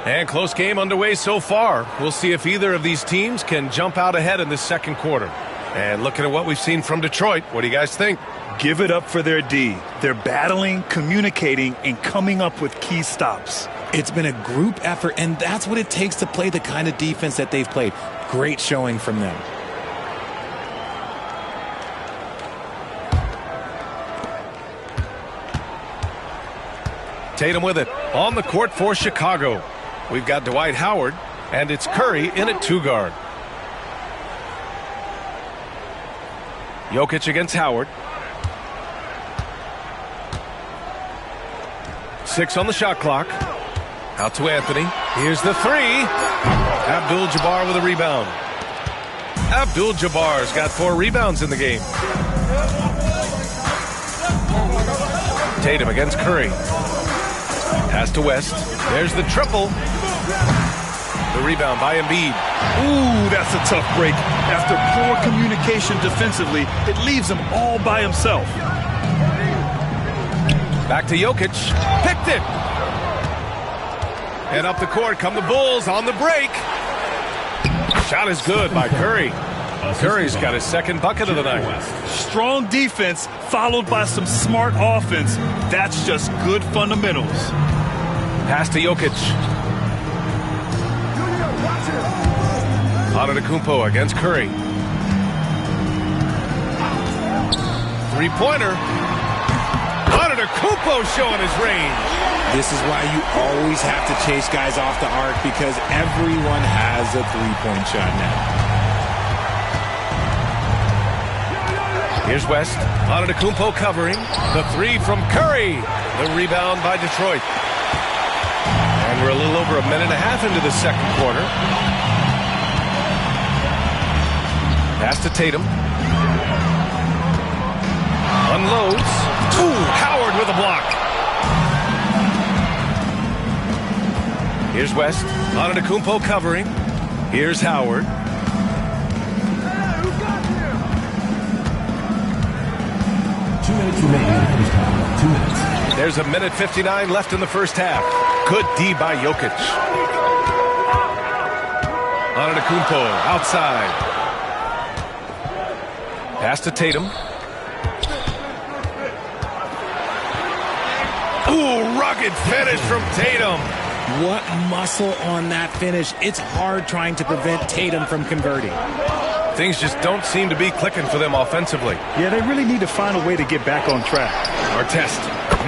Speaker 6: And close game underway so far. We'll see if either of these teams can jump out ahead in the second quarter. And looking at what we've seen from Detroit, what do you guys think?
Speaker 7: Give it up for their D. They're battling, communicating, and coming up with key stops.
Speaker 16: It's been a group effort, and that's what it takes to play the kind of defense that they've played. Great showing from them.
Speaker 6: Tatum with it on the court for Chicago. We've got Dwight Howard, and it's Curry in at 2 guard. Jokic against Howard. 6 on the shot clock. Out to Anthony. Here's the 3. Abdul-Jabbar with a rebound. Abdul-Jabbar's got 4 rebounds in the game. Tatum against Curry. Pass to West. There's the triple. The rebound by Embiid.
Speaker 7: Ooh, that's a tough break. After poor communication defensively, it leaves him all by himself.
Speaker 6: Back to Jokic. Picked it. And up the court come the Bulls on the break. Shot is good by Curry. Curry's got his second bucket of the night.
Speaker 7: Strong defense followed by some smart offense. That's just good fundamentals.
Speaker 6: Pass to Jokic. Antetokounmpo against Curry. Three-pointer. Antetokounmpo showing his range.
Speaker 16: This is why you always have to chase guys off the arc, because everyone has a three-point shot now.
Speaker 6: Here's West. Antetokounmpo covering. The 3 from Curry. The rebound by Detroit. And we're a little over 1.5 minutes into the second quarter. Pass to Tatum. Unloads. Ooh, Howard with a block. Here's West. Antetokounmpo covering. Here's Howard. There's 1:59 left in the first half. Good D by Jokic. Antetokounmpo outside. Pass to Tatum. Ooh, rugged finish from Tatum.
Speaker 16: What muscle on that finish. It's hard trying to prevent Tatum from converting.
Speaker 6: Things just don't seem to be clicking for them offensively.
Speaker 7: Yeah, they really need to find a way to get back on track.
Speaker 6: Artest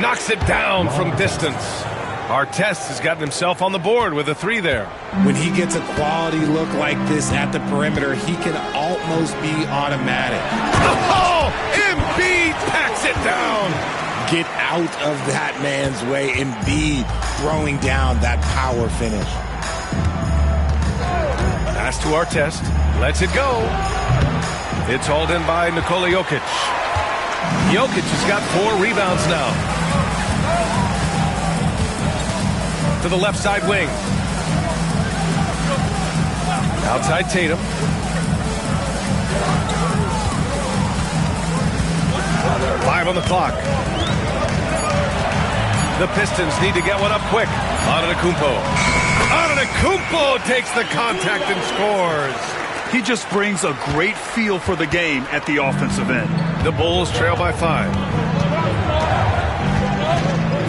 Speaker 6: knocks it down from distance. Artest has gotten himself on the board with a 3 there.
Speaker 16: When he gets a quality look like this at the perimeter, he can almost be automatic.
Speaker 6: Oh, Embiid packs it down.
Speaker 16: Get out of that man's way. Embiid throwing down that power finish.
Speaker 6: Pass to Artest. Lets it go. It's hauled in by Nikola Jokic. Jokic has got 4 rebounds now. To the left side wing. Outside Tatum. Five on the clock. The Pistons need to get one up quick. Antetokounmpo. Antetokounmpo takes the contact and scores.
Speaker 7: He just brings a great feel for the game at the offensive end.
Speaker 6: The Bulls trail by 5.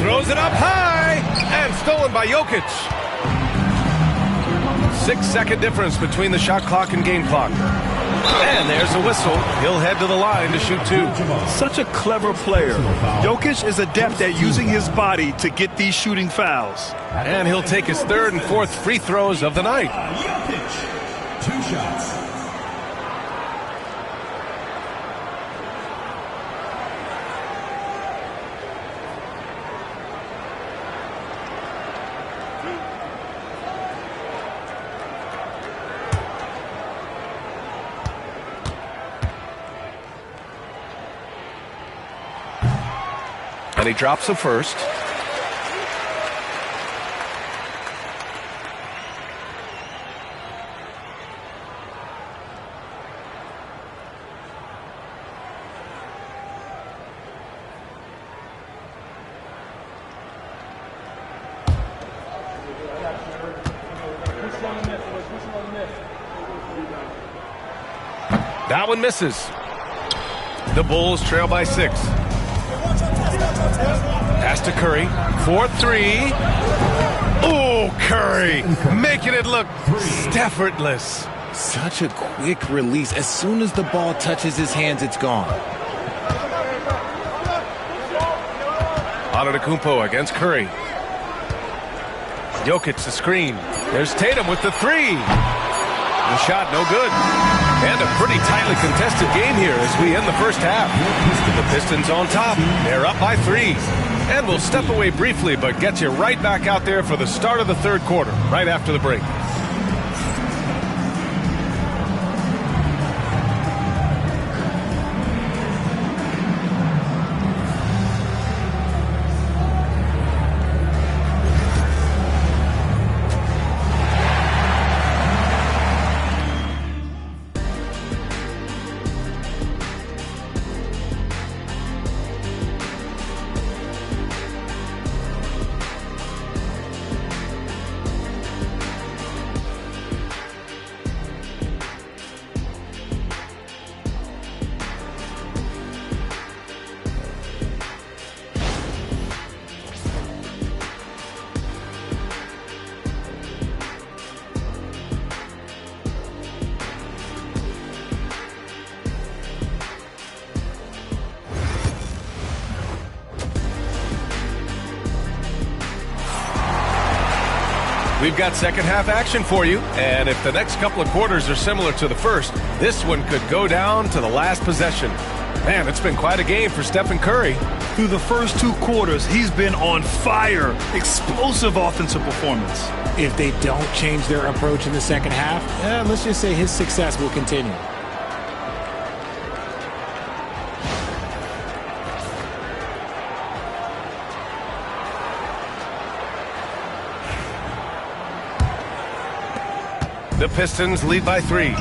Speaker 6: Throws it up high and stolen by Jokic. 6-second difference between the shot clock and game clock. And there's a whistle. He'll head to the line to shoot 2.
Speaker 7: Such a clever player. Jokic is adept at using his body to get these shooting fouls.
Speaker 6: And he'll take his 3rd and 4th free throws of the night.
Speaker 9: Jokic, 2 shots.
Speaker 6: And he drops the first. That one misses. The Bulls trail by 6. Pass to Curry. 4-3. Oh, Curry making it look effortless.
Speaker 16: Such a quick release. As soon as the ball touches his hands, it's gone.
Speaker 6: Antetokounmpo against Curry. Jokic the screen. There's Tatum with the 3. The shot no good. And a pretty tightly contested game here as we end the first half. The Pistons on top. They're up by 3. And we'll step away briefly, but get you right back out there for the start of the 3rd quarter, right after the break. We've got second half action for you, and if the next couple of quarters are similar to the first, this one could go down to the last possession. Man, it's been quite a game for Stephen Curry.
Speaker 7: Through the first 2 quarters, he's been on fire. Explosive offensive performance.
Speaker 16: If they don't change their approach in the second half, let's just say his success will continue.
Speaker 6: The Pistons lead by 3.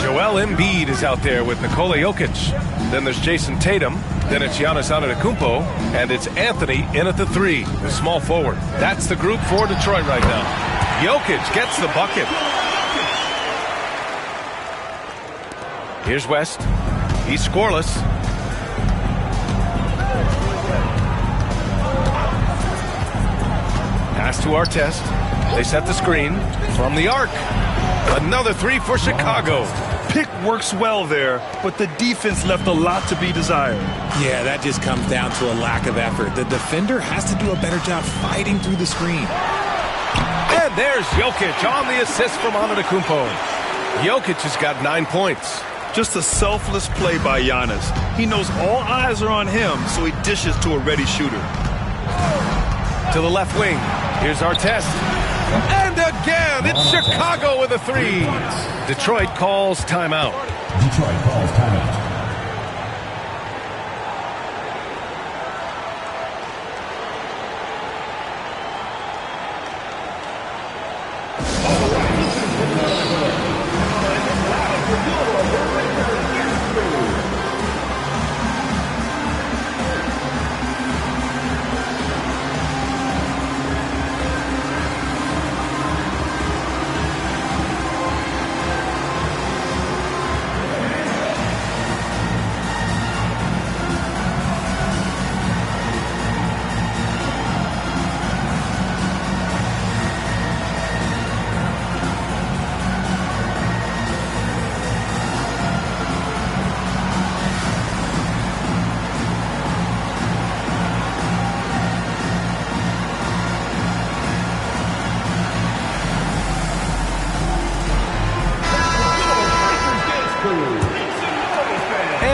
Speaker 6: Joel Embiid is out there with Nikola Jokic. Then there's Jason Tatum. Then it's Giannis Antetokounmpo. And it's Anthony in at the 3, the small forward. That's the group for Detroit right now. Jokic gets the bucket. Here's West. He's scoreless. Pass to Artest. They set the screen from the arc. Another 3 for Chicago.
Speaker 7: Pick works well there, but the defense left a lot to be desired.
Speaker 16: Yeah, that just comes down to a lack of effort. The defender has to do a better job fighting through the screen.
Speaker 6: And there's Jokic on the assist from Antetokounmpo. Jokic has got 9 points.
Speaker 7: Just a selfless play by Giannis. He knows all eyes are on him, so he dishes to a ready shooter.
Speaker 6: To the left wing. Here's Artest. And again, it's Chicago with a 3. Detroit calls timeout.
Speaker 9: Detroit calls timeout.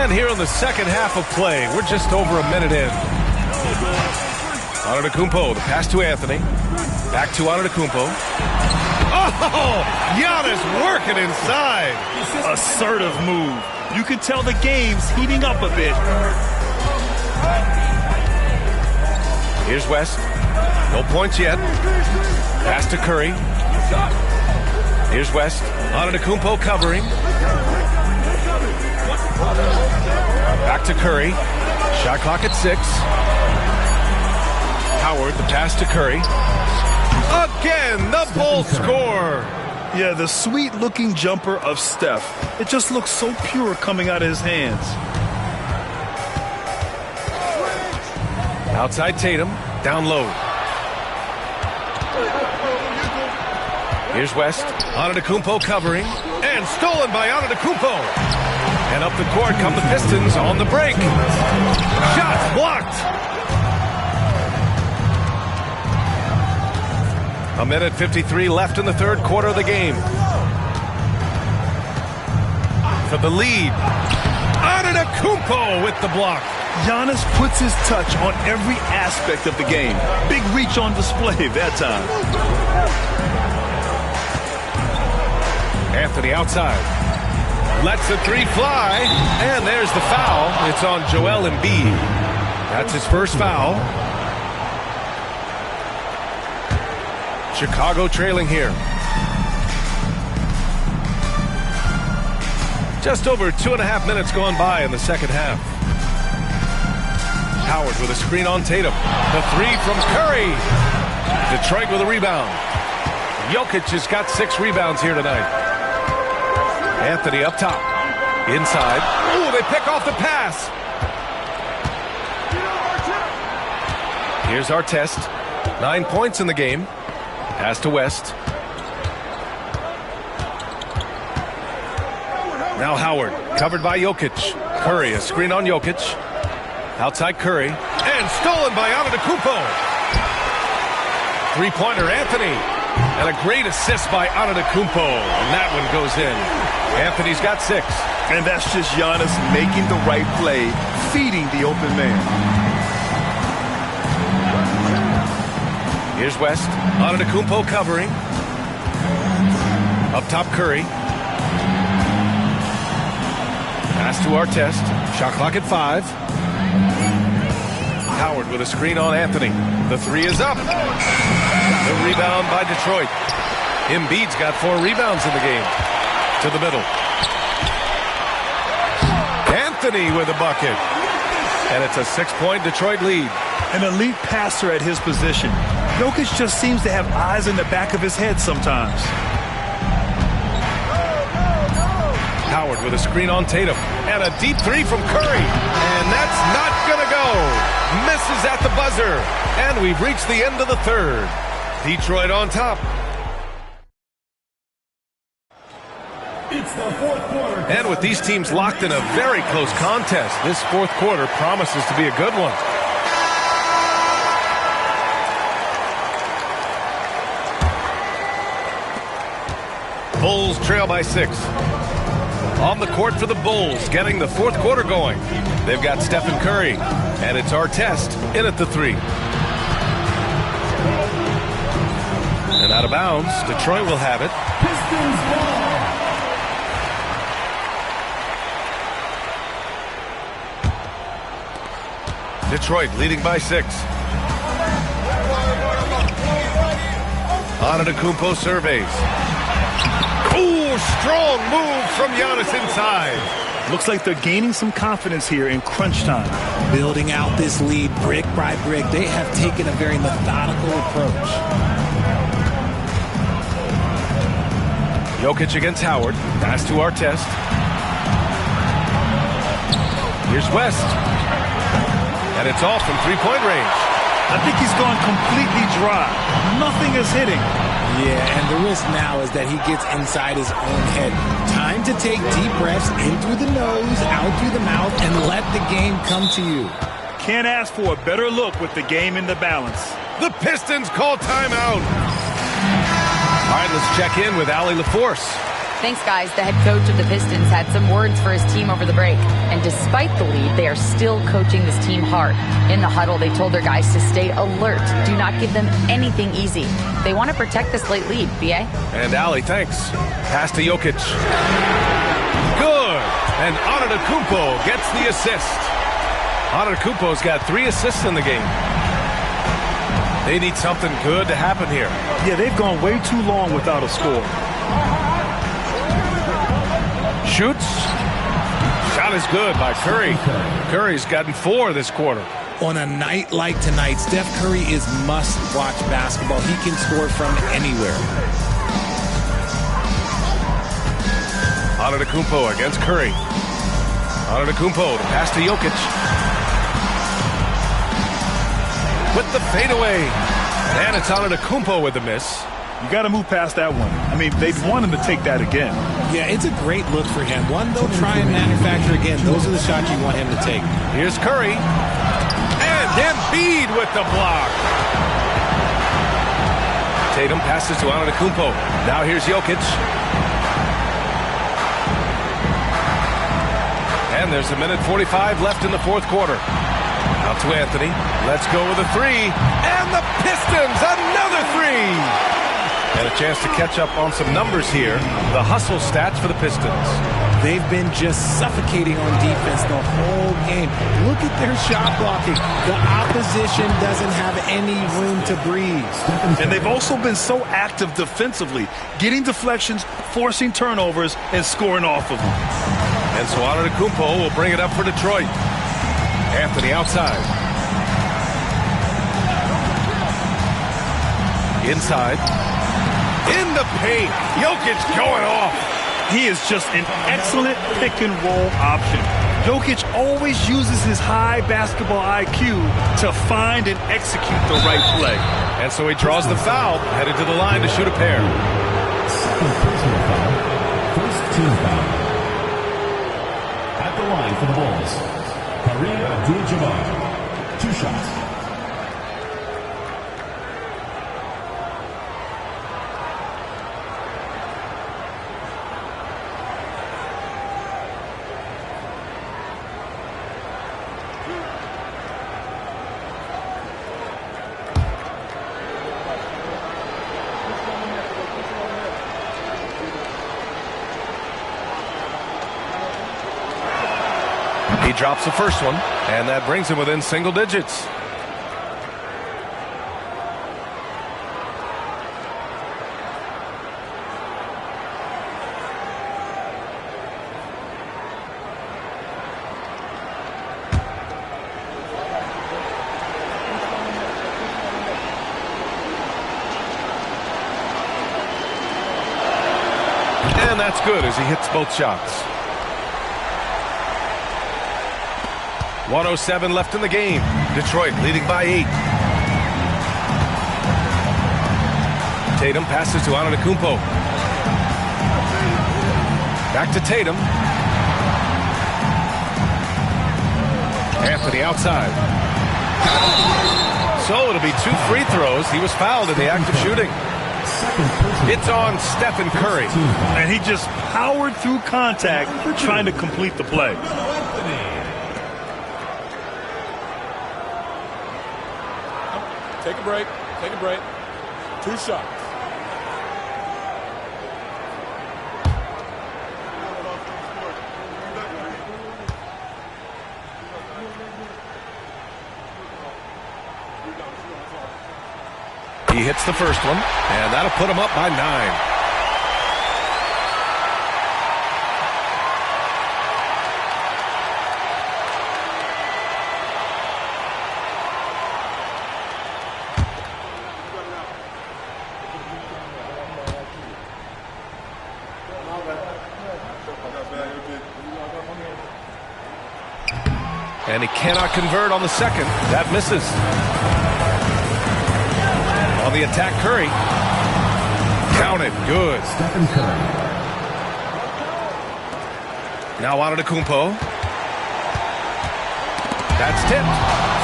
Speaker 6: And here in the second half of play, we're just over a minute in. Antetokounmpo, the pass to Anthony. Back to Antetokounmpo. Oh, Giannis working inside.
Speaker 7: Assertive move. You can tell the game's heating up a bit.
Speaker 6: Here's West. No points yet. Pass to Curry. Here's West. Antetokounmpo covering. Back to Curry. Shot clock at 6. Howard, the pass to Curry. Again, the Bulls score.
Speaker 7: Yeah, the sweet-looking jumper of Steph. It just looks so pure coming out of his hands.
Speaker 6: Outside Tatum, down low. Here's West. Antetokounmpo covering. And stolen by Antetokounmpo. And up the court come the Pistons on the break. Shot blocked. A minute 53 left in the third quarter of the game. For the lead. Antetokounmpo with the block.
Speaker 7: Giannis puts his touch on every aspect of the game. Big reach on display that time.
Speaker 6: Anthony outside. Lets the three fly. And there's the foul. It's on Joel Embiid. That's his first foul. Chicago trailing here. Just over 2.5 minutes gone by in the second half. Howard with a screen on Tatum. The three from Curry. Detroit with a rebound. Jokic has got 6 rebounds here tonight. Anthony up top. Inside. Ooh, they pick off the pass. Here's our test. 9 points in the game. Pass to West. Now Howard, covered by Jokic. Curry, a screen on Jokic. Outside Curry. And stolen by Antetokounmpo. Three-pointer Anthony. And a great assist by Antetokounmpo. And that one goes in. Anthony's got 6.
Speaker 7: And that's just Giannis making the right play, feeding the open man.
Speaker 6: Here's West. Antetokounmpo covering. Up top Curry. Pass to Artest. Shot clock at 5. Howard with a screen on Anthony. The three is up. The rebound by Detroit. Embiid's got 4 rebounds in the game. To the middle. Anthony with a bucket. And it's a 6-point Detroit lead.
Speaker 7: An elite passer at his position. Jokic just seems to have eyes in the back of his head sometimes.
Speaker 6: Howard with a screen on Tatum. And a deep three from Curry. And that's not going to go. Misses at the buzzer. And we've reached the end of the third. Detroit on top.
Speaker 9: It's the fourth quarter.
Speaker 6: And with these teams locked in a very close contest, this fourth quarter promises to be a good one. Bulls trail by 6. On the court for the Bulls, getting the fourth quarter going. They've got Stephen Curry, and it's Artest in at the 3. And out of bounds, Detroit will have it.
Speaker 9: Pistons ball.
Speaker 6: Detroit leading by 6. Antetokounmpo surveys. Ooh, strong move from Giannis inside.
Speaker 7: Looks like they're gaining some confidence here in crunch time.
Speaker 16: Building out this lead brick by brick. They have taken a very methodical approach.
Speaker 6: Jokic against Howard. Pass to Artest. Here's West. And it's off from three-point range.
Speaker 7: I think he's gone completely dry. Nothing is hitting.
Speaker 16: Yeah, and the risk now is that he gets inside his own head. Time to take deep breaths in through the nose, out through the mouth, and let the game come to you.
Speaker 7: Can't ask for a better look with the game in the balance.
Speaker 6: The Pistons call timeout. All right, let's check in with Allie LaForce.
Speaker 10: Thanks, guys. The head coach of the Pistons had some words for his team over the break. And despite the lead, they are still coaching this team hard. In the huddle, they told their guys to stay alert. Do not give them anything easy. They want to protect this late lead, B.A.
Speaker 6: And Allie, thanks. Pass to Jokic. Good. And Antetokounmpo gets the assist. Antetokounmpo's got 3 assists in the game. They need something good to happen here.
Speaker 7: Yeah, they've gone way too long without a score.
Speaker 6: Shoots. Shot is good by Curry. Curry's gotten 4 this quarter.
Speaker 16: On a night like tonight, Steph Curry is must-watch basketball. He can score from anywhere.
Speaker 6: Antetokounmpo against Curry. Antetokounmpo to pass to Jokic. With the fadeaway. And it's Antetokounmpo with the miss.
Speaker 7: You got to move past that one. I mean, they'd want him to take that again.
Speaker 16: Yeah, it's a great look for him. One, they'll try and manufacture again. Those are the shots you want him to take.
Speaker 6: Here's Curry. And Embiid with the block. Tatum passes to Antetokounmpo. Now here's Jokic. And there's 1:45 left in the fourth quarter. Out to Anthony. Let's go with a 3. And the Pistons, another 3. And a chance to catch up on some numbers here. The hustle stats for the Pistons.
Speaker 16: They've been just suffocating on defense the whole game. Look at their shot blocking. The opposition doesn't have any room to breathe.
Speaker 7: And they've also been so active defensively, getting deflections, forcing turnovers, and scoring off of them.
Speaker 6: And so Antetokounmpo will bring it up for Detroit. Anthony outside. Inside. In the paint. Jokic going off.
Speaker 7: He is just an excellent pick-and-roll option. Jokic always uses his high basketball IQ to find and execute the right play.
Speaker 6: And so he draws the foul, headed to the line to shoot a pair.
Speaker 9: Second personal foul. First team foul. At the line for the Bulls, Kareem Abdul-Jabbar. 2 shots.
Speaker 6: He drops the first one, and that brings him within single digits. And that's good as he hits both shots. 1:07 left in the game. Detroit leading by 8. Tatum passes to Antetokounmpo. Back to Tatum. Anthony outside. So it'll be 2 free throws. He was fouled in the act of shooting. It's on Stephen Curry.
Speaker 7: And he just powered through contact trying to complete the play.
Speaker 12: Take a break. Take a break. 2 shots.
Speaker 6: He hits the first one, and that'll put him up by 9. And he cannot convert on the second. That misses. On the attack, Curry. Counted. Good.
Speaker 9: Stephen Curry.
Speaker 6: Now Antetokounmpo. That's tipped.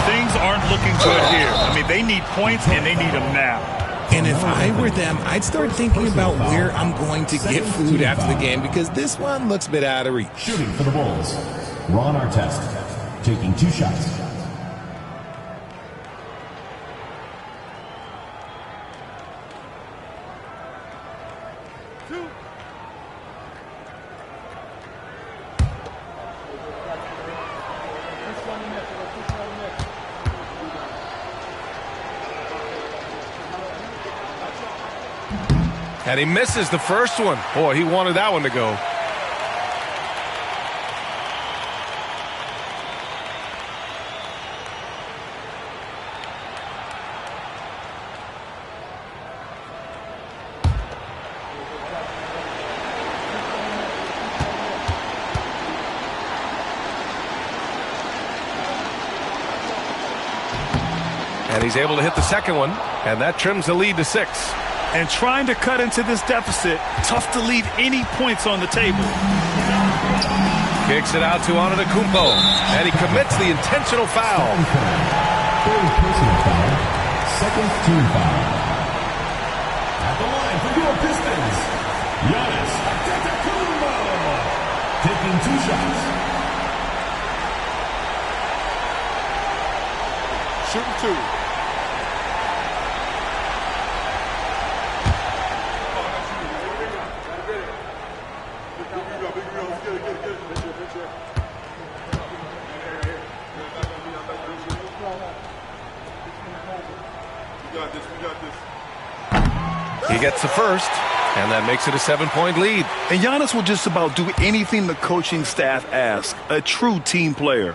Speaker 7: Things aren't looking good here. I mean, they need points, and they need them now.
Speaker 16: And if I were them, I'd start thinking about where I'm going to get food after the game because this one looks a bit out of reach.
Speaker 9: Shooting for the Bulls, Ron Artest, taking 2 shots.
Speaker 6: And he misses the first one. Boy, he wanted that one to go. And he's able to hit the second one, and that trims the lead to 6.
Speaker 11: And trying to cut into this deficit, tough to leave any points on the table.
Speaker 6: Kicks it out to Antetokounmpo, and he commits the intentional foul.
Speaker 9: Third personal foul, second team foul. At the line for your Pistons, Giannis Antetokounmpo, taking 2 shots.
Speaker 11: Shooting 2.
Speaker 6: He gets the first, and that makes it a 7-point lead.
Speaker 15: And Giannis will just about do anything the coaching staff asks. A true team player.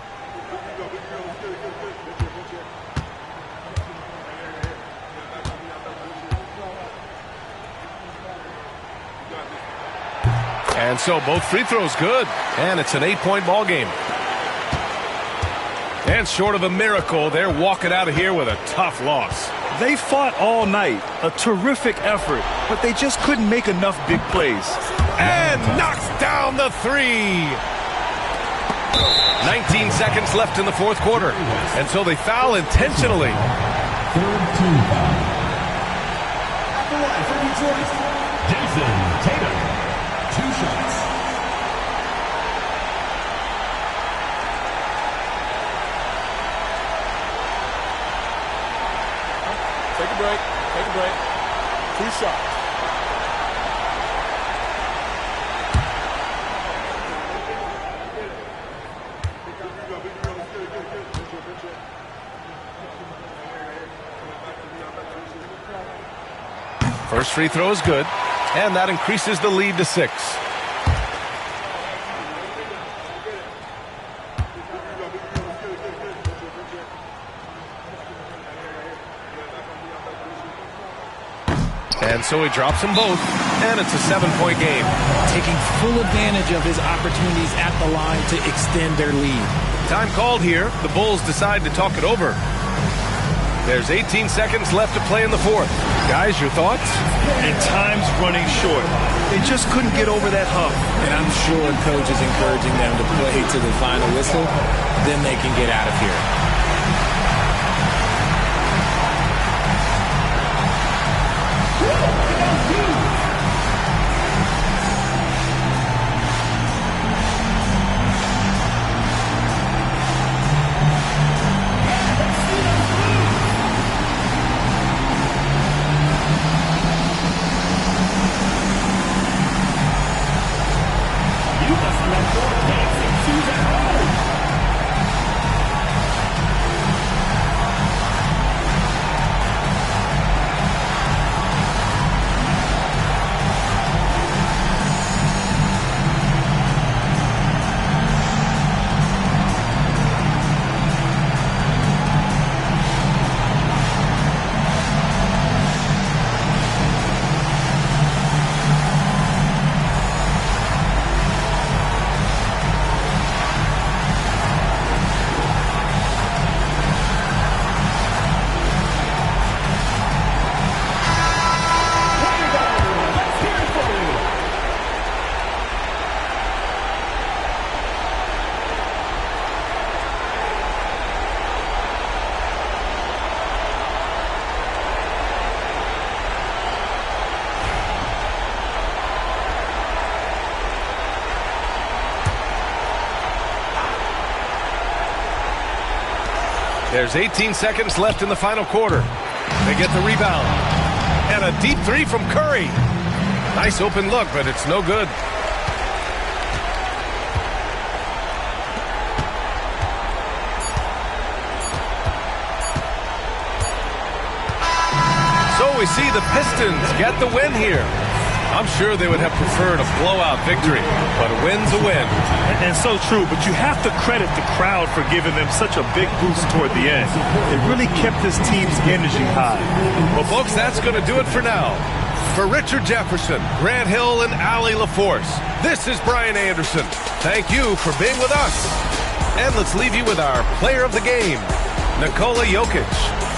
Speaker 6: And so both free throws good, and it's an 8-point ball game. And short of a miracle, they're walking out of here with a tough loss.
Speaker 15: They fought all night, a terrific effort, but they just couldn't make enough big plays.
Speaker 6: And knocks down the 3. 19 seconds left in the fourth quarter, and so they foul intentionally.
Speaker 9: Third team foul. At the line for Detroit, Jason Tatum, 2 shots.
Speaker 11: Take a break. Take a break. 2 shots.
Speaker 6: First free throw is good, and that increases the lead to 6. And so he drops them both, and it's a 7-point game.
Speaker 16: Taking full advantage of his opportunities at the line to extend their lead.
Speaker 6: Time called here. The Bulls decide to talk it over. There's 18 seconds left to play in the fourth. Guys, your thoughts?
Speaker 15: And time's running short. They just couldn't get over that hump.
Speaker 16: And I'm sure coach is encouraging them to play to the final whistle. Then they can get out of here.
Speaker 6: There's 18 seconds left in the final quarter. They get the rebound. And a deep three from Curry. Nice open look, but it's no good. So we see the Pistons get the win here. I'm sure they would have preferred a blowout victory, but a win's a win.
Speaker 7: And so true, but you have to credit the crowd for giving them such a big boost toward the end. It really kept this team's energy high.
Speaker 6: Well, folks, that's going to do it for now. For Richard Jefferson, Grant Hill, and Allie LaForce, this is Brian Anderson. Thank you for being with us. And let's leave you with our player of the game, Nikola Jokic.